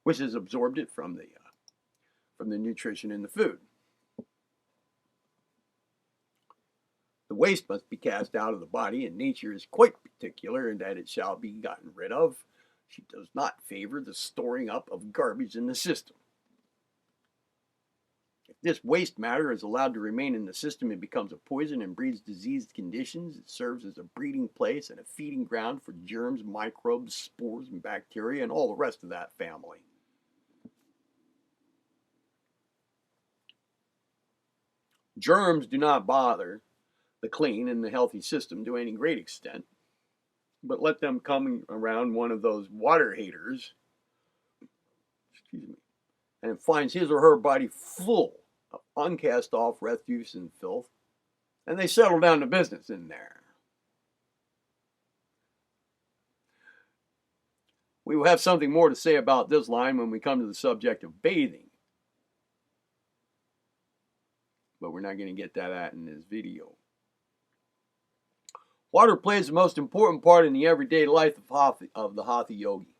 which has absorbed it from the nutrition in the food. The waste must be cast out of the body, and nature is quite particular in that it shall be gotten rid of. She does not favor the storing up of garbage in the system. If this waste matter is allowed to remain in the system, it becomes a poison and breeds diseased conditions. It serves as a breeding place and a feeding ground for germs, microbes, spores, and bacteria, and all the rest of that family. Germs do not bother the clean and the healthy system to any great extent, but let them come around one of those water haters, and it finds his or her body full of uncast off refuse and filth, and they settle down to business in there. We will have something more to say about this line when we come to the subject of bathing, but we're not going to get to that in this video. Water plays the most important part in the everyday life of the Hatha yogi.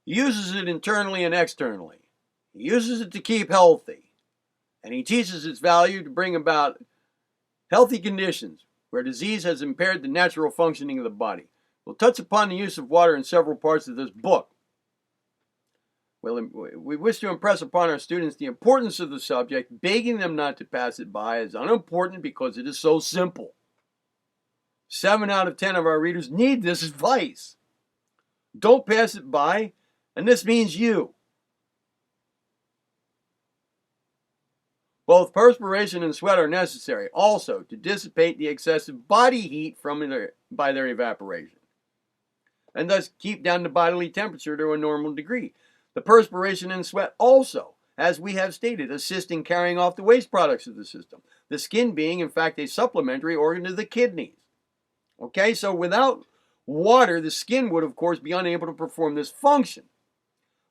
He uses it internally and externally. He uses it to keep healthy, and he teaches its value to bring about healthy conditions where disease has impaired the natural functioning of the body. We'll touch upon the use of water in several parts of this book. We wish to impress upon our students the importance of the subject, begging them not to pass it by as unimportant because it is so simple. 7 out of 10 of our readers need this advice. Don't pass it by, and this means you. Both perspiration and sweat are necessary also to dissipate the excessive body heat by their evaporation, and thus keep down the bodily temperature to a normal degree. The perspiration and sweat also as we have stated, assist in carrying off the waste products of the system. The skin being, in fact, a supplementary organ to the kidneys. Okay, so without water, the skin would, of course, be unable to perform this function.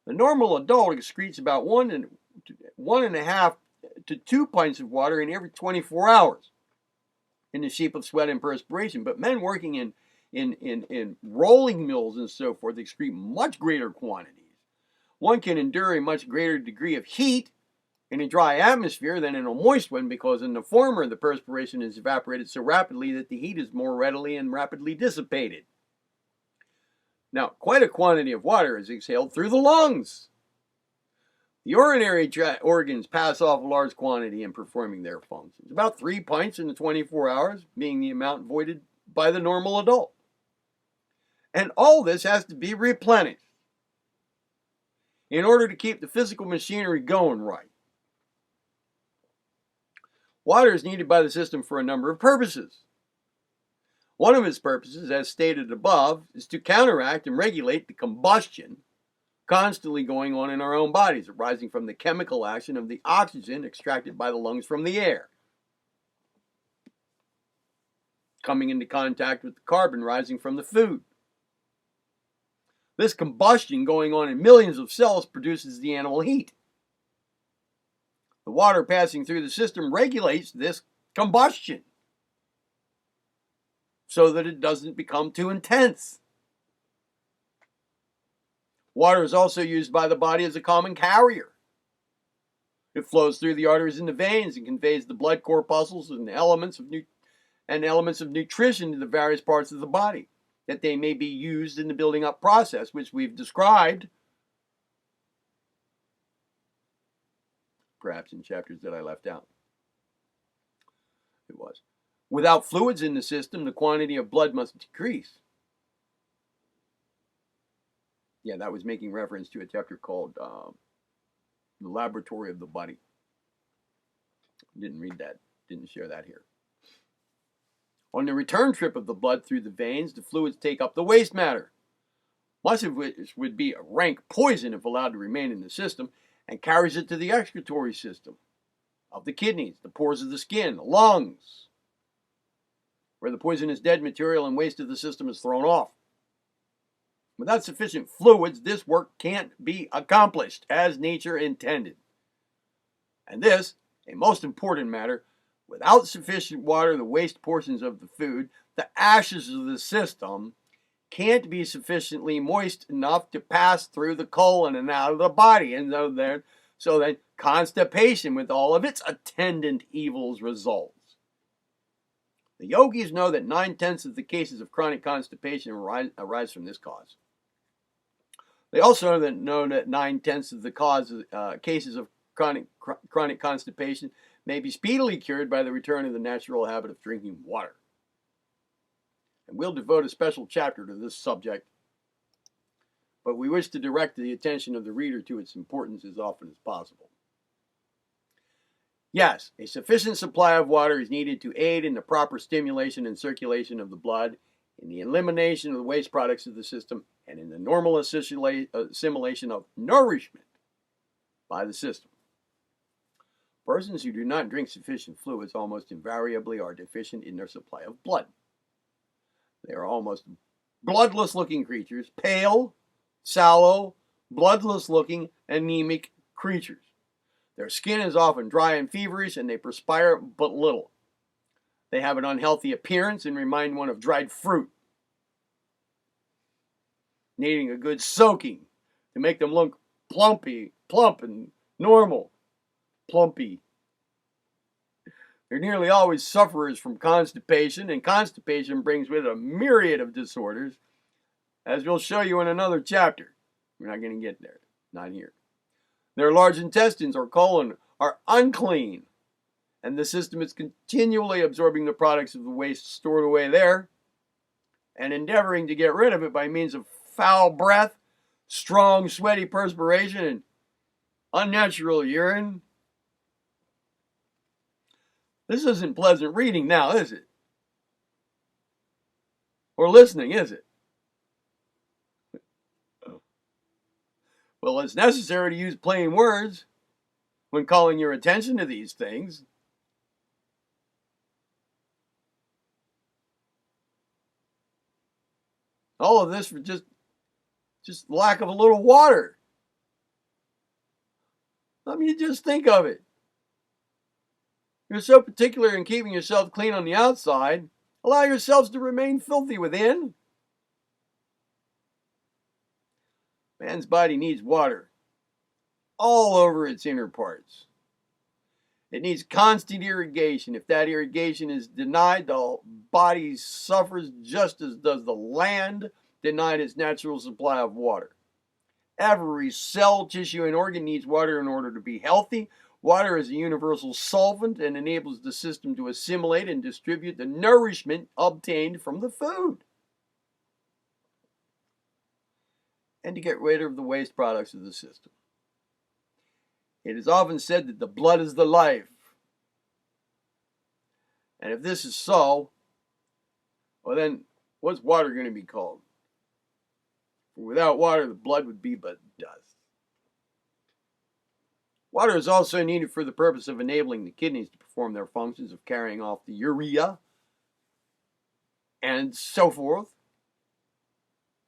The normal adult excretes about 1.5 to 2 pints of water in every 24 hours in the shape of sweat and perspiration. But men working in rolling mills and so forth excrete much greater quantities. One can endure a much greater degree of heat in a dry atmosphere than in a moist one, because in the former, the perspiration is evaporated so rapidly that the heat is more readily and rapidly dissipated. Now, quite a quantity of water is exhaled through the lungs. The urinary organs pass off a large quantity in performing their functions, about 3 pints in the 24 hours, being the amount voided by the normal adult. And all this has to be replenished in order to keep the physical machinery going right. Water is needed by the system for a number of purposes. One of its purposes, as stated above, is to counteract and regulate the combustion constantly going on in our own bodies, arising from the chemical action of the oxygen extracted by the lungs from the air, coming into contact with the carbon rising from the food. This combustion going on in millions of cells produces the animal heat. The water passing through the system regulates this combustion so that it doesn't become too intense. Water is also used by the body as a common carrier. It flows through the arteries and the veins and conveys the blood corpuscles and elements of nutrition to the various parts of the body, that they may be used in the building up process, which we've described, perhaps in chapters that I left out. It was. Without fluids in the system, the quantity of blood must decrease. Yeah, that was making reference to a chapter called The Laboratory of the Body. Didn't read that, didn't share that here. On the return trip of the blood through the veins, the fluids take up the waste matter, much of which would be a rank poison if allowed to remain in the system, and carries it to the excretory system of the kidneys, the pores of the skin, the lungs, where the poisonous dead material and waste of the system is thrown off. Without sufficient fluids, this work can't be accomplished as nature intended. And this, a most important matter, without sufficient water, the waste portions of the food, the ashes of the system, can't be sufficiently moist enough to pass through the colon and out of the body. And so then constipation with all of its attendant evils results. The yogis know that 9/10 of the cases of chronic constipation arise from this cause. They also know that 9/10 of the cases of chronic constipation may be speedily cured by the return of the natural habit of drinking water. And we'll devote a special chapter to this subject, but we wish to direct the attention of the reader to its importance as often as possible. Yes, a sufficient supply of water is needed to aid in the proper stimulation and circulation of the blood, in the elimination of the waste products of the system, and in the normal assimilation of nourishment by the system. Persons who do not drink sufficient fluids almost invariably are deficient in their supply of blood. They are almost bloodless-looking creatures, pale, sallow, bloodless-looking, anemic creatures. Their skin is often dry and feverish, and they perspire but little. They have an unhealthy appearance and remind one of dried fruit, needing a good soaking to make them look plump and normal. Plumpy. They're nearly always sufferers from constipation, and constipation brings with it a myriad of disorders, as we'll show you in another chapter. We're not going to get there, not here. Their large intestines or colon are unclean, and the system is continually absorbing the products of the waste stored away there and endeavoring to get rid of it by means of foul breath, strong sweaty perspiration, and unnatural urine. This isn't pleasant reading now, is it? Or listening, is it? Well, it's necessary to use plain words. when calling your attention to these things. All of this for just lack of a little water. I mean, just think of it. You're so particular in keeping yourself clean on the outside, allow yourselves to remain filthy within. Man's body needs water all over its inner parts. It needs constant irrigation. If that irrigation is denied, the body suffers just as does the land denied its natural supply of water. Every cell, tissue, and organ needs water in order to be healthy. Water is a universal solvent and enables the system to assimilate and distribute the nourishment obtained from the food, and to get rid of the waste products of the system. It is often said that the blood is the life. And if this is so, well then, what's water going to be called? For without water, the blood would be but dust. Water is also needed for the purpose of enabling the kidneys to perform their functions of carrying off the urea and so forth.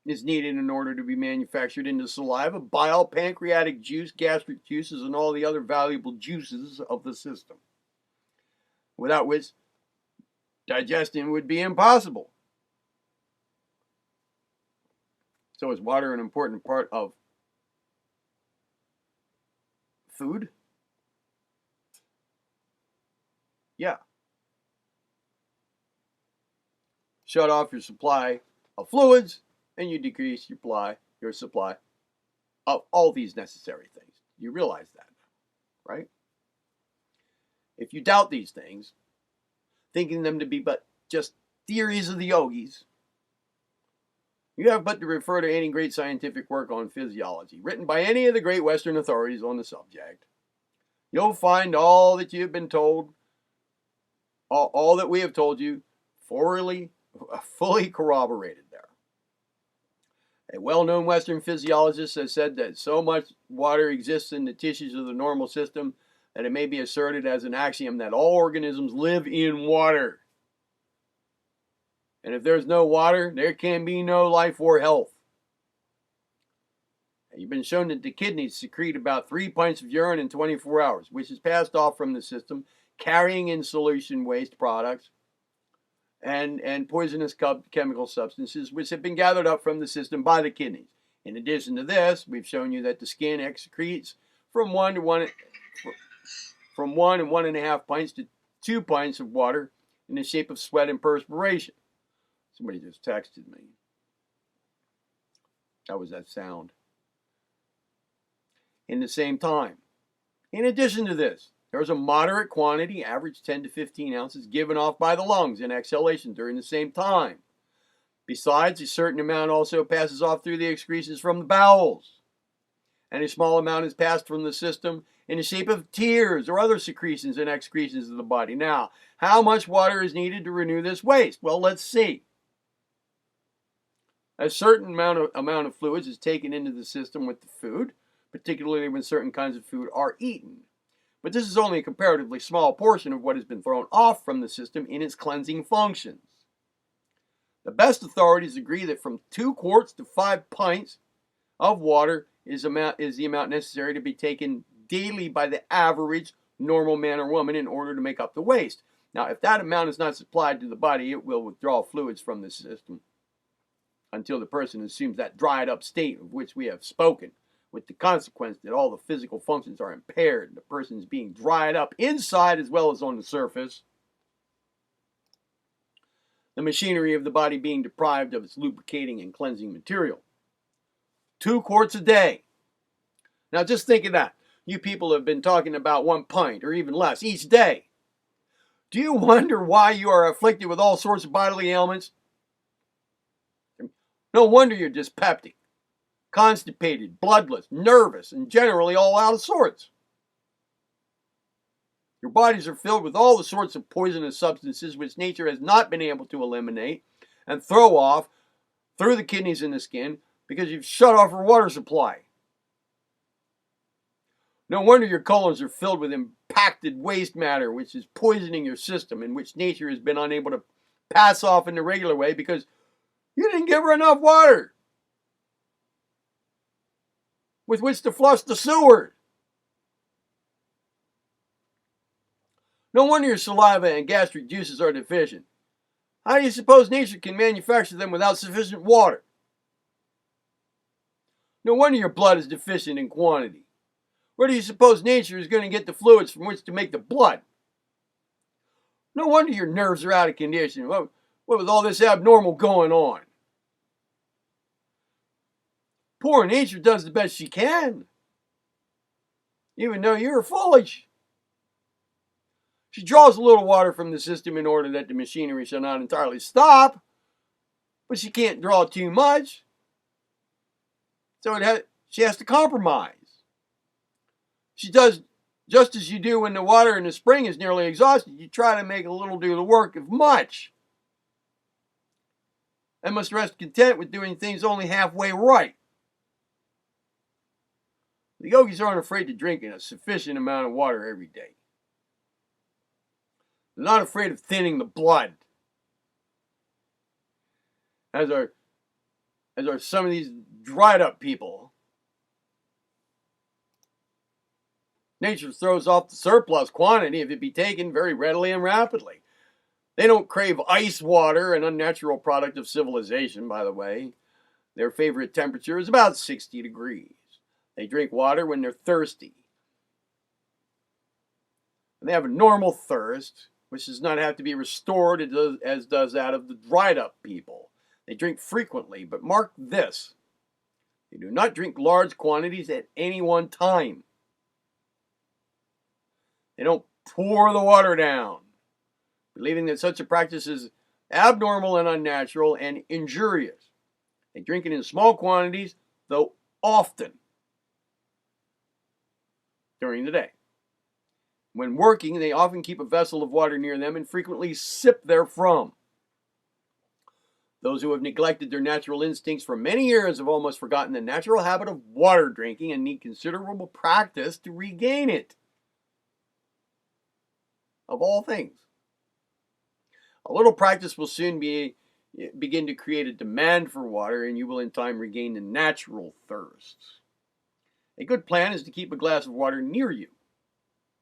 Is needed in order to be manufactured into saliva, bile, pancreatic juice, gastric juices, and all the other valuable juices of the system, without which digestion would be impossible. So is water an important part of food? Yeah. Shut off your supply of fluids, and you decrease your supply of all these necessary things. You realize that, right? If you doubt these things, thinking them to be but just theories of the yogis, you have but to refer to any great scientific work on physiology, written by any of the great Western authorities on the subject. You'll find all that you have been told, all that we have told you, fully corroborated there. A well-known Western physiologist has said that so much water exists in the tissues of the normal system that it may be asserted as an axiom that all organisms live in water. And if there's no water, there can be no life or health. You've been shown that the kidneys secrete about 3 pints of urine in 24 hours, which is passed off from the system, carrying in solution waste products and poisonous chemical substances which have been gathered up from the system by the kidneys. In addition to this, we've shown you that the skin excretes from 1 and 1.5 pints to 2 pints of water in the shape of sweat and perspiration. Somebody just texted me. That was that sound. In the same time. In addition to this, there's a moderate quantity, average 10 to 15 ounces, given off by the lungs in exhalation during the same time. Besides, a certain amount also passes off through the excretions from the bowels. And a small amount is passed from the system in the shape of tears or other secretions and excretions of the body. Now, how much water is needed to renew this waste? Well, let's see. A certain amount of fluids is taken into the system with the food, particularly when certain kinds of food are eaten. But this is only a comparatively small portion of what has been thrown off from the system in its cleansing functions. The best authorities agree that from 2 quarts to 5 pints of water is the amount necessary to be taken daily by the average normal man or woman in order to make up the waste. Now, if that amount is not supplied to the body, it will withdraw fluids from the system until the person assumes that dried up state of which we have spoken, with the consequence that all the physical functions are impaired and the person is being dried up inside as well as on the surface. The machinery of the body being deprived of its lubricating and cleansing material. 2 quarts a day. Now just think of that. You people have been talking about 1 pint or even less each day. Do you wonder why you are afflicted with all sorts of bodily ailments? No wonder you're dyspeptic, constipated, bloodless, nervous, and generally all out of sorts. Your bodies are filled with all the sorts of poisonous substances which nature has not been able to eliminate and throw off through the kidneys and the skin because you've shut off your water supply. No wonder your colons are filled with impacted waste matter, which is poisoning your system, and which nature has been unable to pass off in the regular way because you didn't give her enough water with which to flush the sewer. No wonder your saliva and gastric juices are deficient. How do you suppose nature can manufacture them without sufficient water? No wonder your blood is deficient in quantity. Where do you suppose nature is going to get the fluids from which to make the blood? No wonder your nerves are out of condition. What with all this abnormal going on? Poor nature does the best she can, even though you're foolish. She draws a little water from the system in order that the machinery shall not entirely stop, but she can't draw too much, so she has to compromise. She does just as you do when the water in the spring is nearly exhausted. You try to make a little do the work of much, and must rest content with doing things only halfway right. The yogis aren't afraid to drink a sufficient amount of water every day. They're not afraid of thinning the blood, as are some of these dried up people. Nature throws off the surplus quantity if it be taken very readily and rapidly. They don't crave ice water, an unnatural product of civilization, by the way. Their favorite temperature is about 60 degrees. They drink water when they're thirsty. And they have a normal thirst, which does not have to be restored as does that of the dried up people. They drink frequently, but mark this: they do not drink large quantities at any one time. They don't pour the water down, believing that such a practice is abnormal and unnatural and injurious. They drink it in small quantities, though often, during the day. When working, they often keep a vessel of water near them and frequently sip therefrom. Those who have neglected their natural instincts for many years have almost forgotten the natural habit of water drinking and need considerable practice to regain it. Of all things, a little practice will soon begin to create a demand for water, and you will in time regain the natural thirst. A good plan is to keep a glass of water near you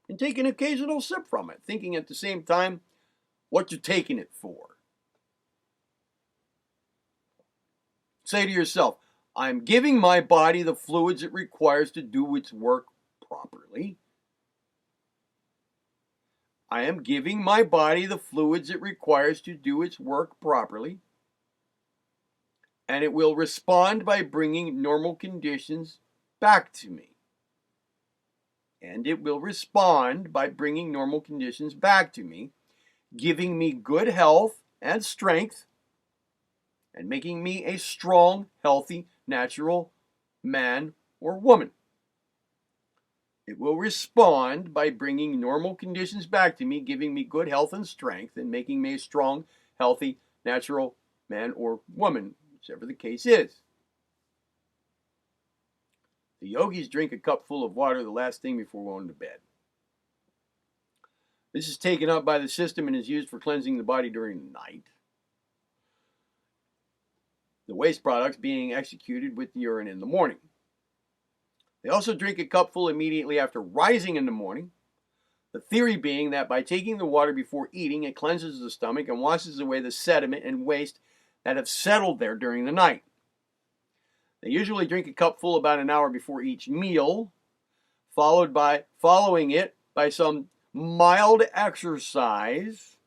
and take an occasional sip from it, thinking at the same time what you're taking it for. Say to yourself, I'm giving my body the fluids it requires to do its work properly. I am giving my body the fluids it requires to do its work properly, and it will respond by bringing normal conditions back to me. And it will respond by bringing normal conditions back to me, giving me good health and strength, and making me a strong, healthy, natural man or woman. It will respond by bringing normal conditions back to me, giving me good health and strength, and making me a strong, healthy, natural man or woman, whichever the case is. The yogis drink a cup full of water the last thing before going to bed. This is taken up by the system and is used for cleansing the body during the night. The waste products being executed with the urine in the morning. They also drink a cupful immediately after rising in the morning, the theory being that by taking the water before eating, it cleanses the stomach and washes away the sediment and waste that have settled there during the night. They usually drink a cupful about an hour before each meal, following it by some mild exercise,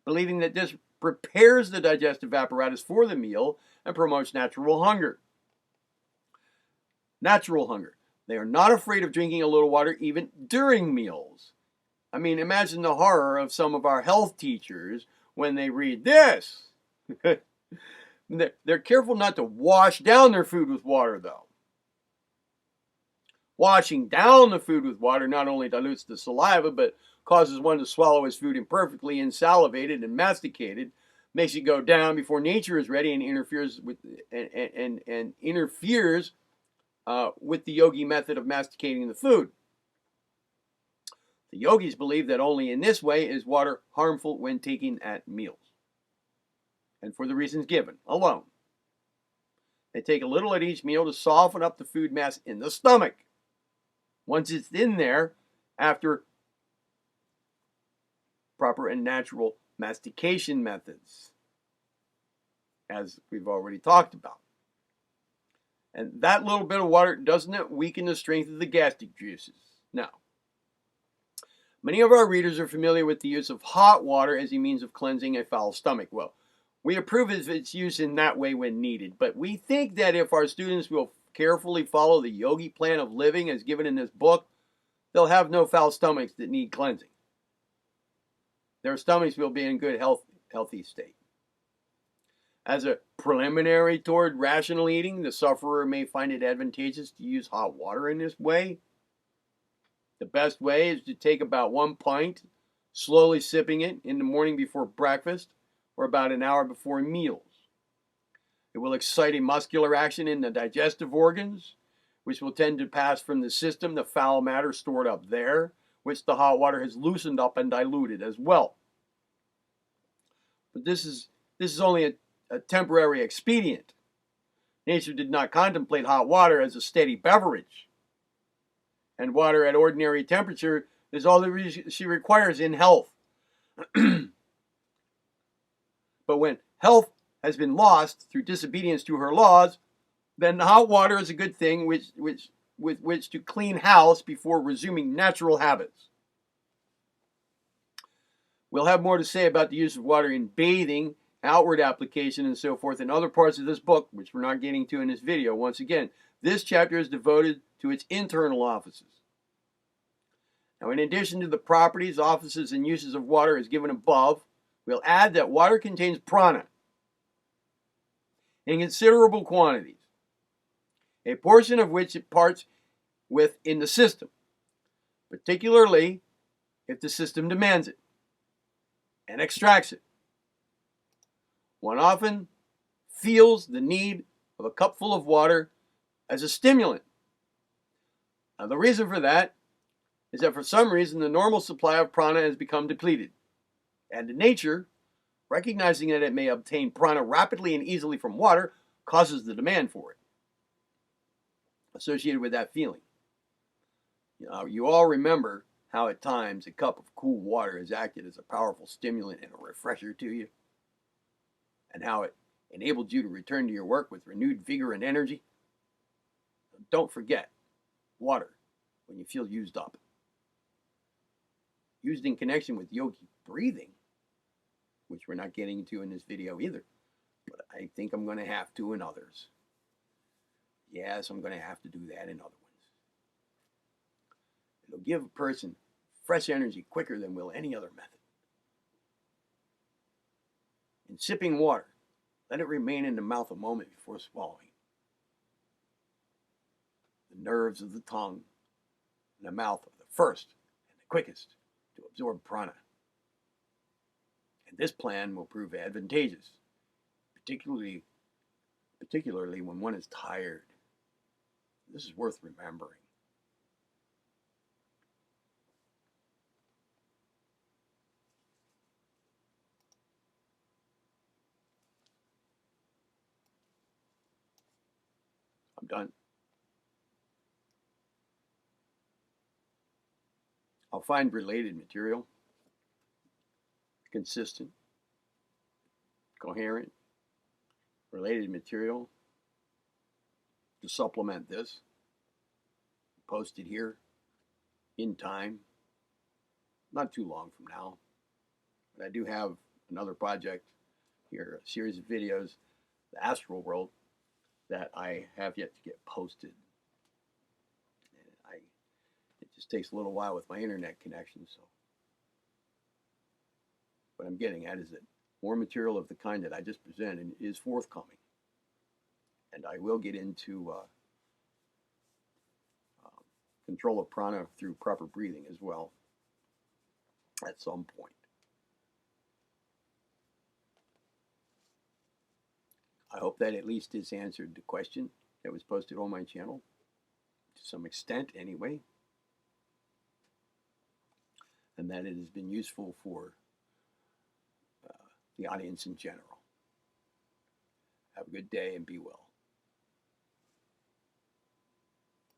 believing that this prepares the digestive apparatus for the meal and promotes natural hunger. Natural hunger. They are not afraid of drinking a little water even during meals. I mean, imagine the horror of some of our health teachers when they read this. They're careful not to wash down their food with water, though. Washing down the food with water not only dilutes the saliva, but causes one to swallow his food imperfectly, insalivated and masticated, makes it go down before nature is ready, and interferes with with the yogi method of masticating the food. The yogis believe that only in this way is water harmful when taken at meals, and for the reasons given alone. They take a little at each meal to soften up the food mass in the stomach. Once it's in there, after proper and natural mastication methods, as we've already talked about. And that little bit of water, doesn't it weaken the strength of the gastric juices? No. Many of our readers are familiar with the use of hot water as a means of cleansing a foul stomach. Well, we approve of its use in that way when needed, but we think that if our students will carefully follow the yogi plan of living as given in this book, they'll have no foul stomachs that need cleansing. Their stomachs will be in good healthy state. As a preliminary toward rational eating, the sufferer may find it advantageous to use hot water in this way. The best way is to take about 1 pint, slowly sipping it in the morning before breakfast or about an hour before meals. It will excite a muscular action in the digestive organs, which will tend to pass from the system the foul matter stored up there, which the hot water has loosened up and diluted as well. But this is only a temporary expedient. Nature did not contemplate hot water as a steady beverage. And water at ordinary temperature is all that she requires in health. But when health has been lost through disobedience to her laws, then hot water is a good thing with which to clean house before resuming natural habits. We'll have more to say about the use of water in bathing, outward application, and so forth in other parts of this book, which we're not getting to in this video. Once again, this chapter is devoted to its internal offices. Now, in addition to the properties, offices, and uses of water as given above, we'll add that water contains prana in considerable quantities, a portion of which it parts with in the system, particularly if the system demands it and extracts it. One often feels the need of a cupful of water as a stimulant. Now, the reason for that is that for some reason the normal supply of prana has become depleted, and nature, recognizing that it may obtain prana rapidly and easily from water, causes the demand for it associated with that feeling. You all remember how at times a cup of cool water has acted as a powerful stimulant and a refresher to you, and how it enabled you to return to your work with renewed vigor and energy. Don't forget water when you feel used up. Used in connection with yogi breathing, which we're not getting to in this video either, but I think I'm going to have to in others. Yes, I'm going to have to do that in other ones. It'll give a person fresh energy quicker than will any other method. In sipping water, let it remain in the mouth a moment before swallowing. The nerves of the tongue and the mouth are the first and the quickest to absorb prana. And this plan will prove advantageous, particularly when one is tired. This is worth remembering. I'm done. I'll find related material, consistent, coherent, related material to supplement this, posted here in time, not too long from now. But I do have another project here, a series of videos, the Astral World, that I have yet to get posted. And it just takes a little while with my internet connection, so what I'm getting at is that more material of the kind that I just presented is forthcoming. And I will get into control of prana through proper breathing as well at some point. I hope that at least has answered the question that was posted on my channel, to some extent anyway. and that it has been useful for the audience in general. Have a good day and be well.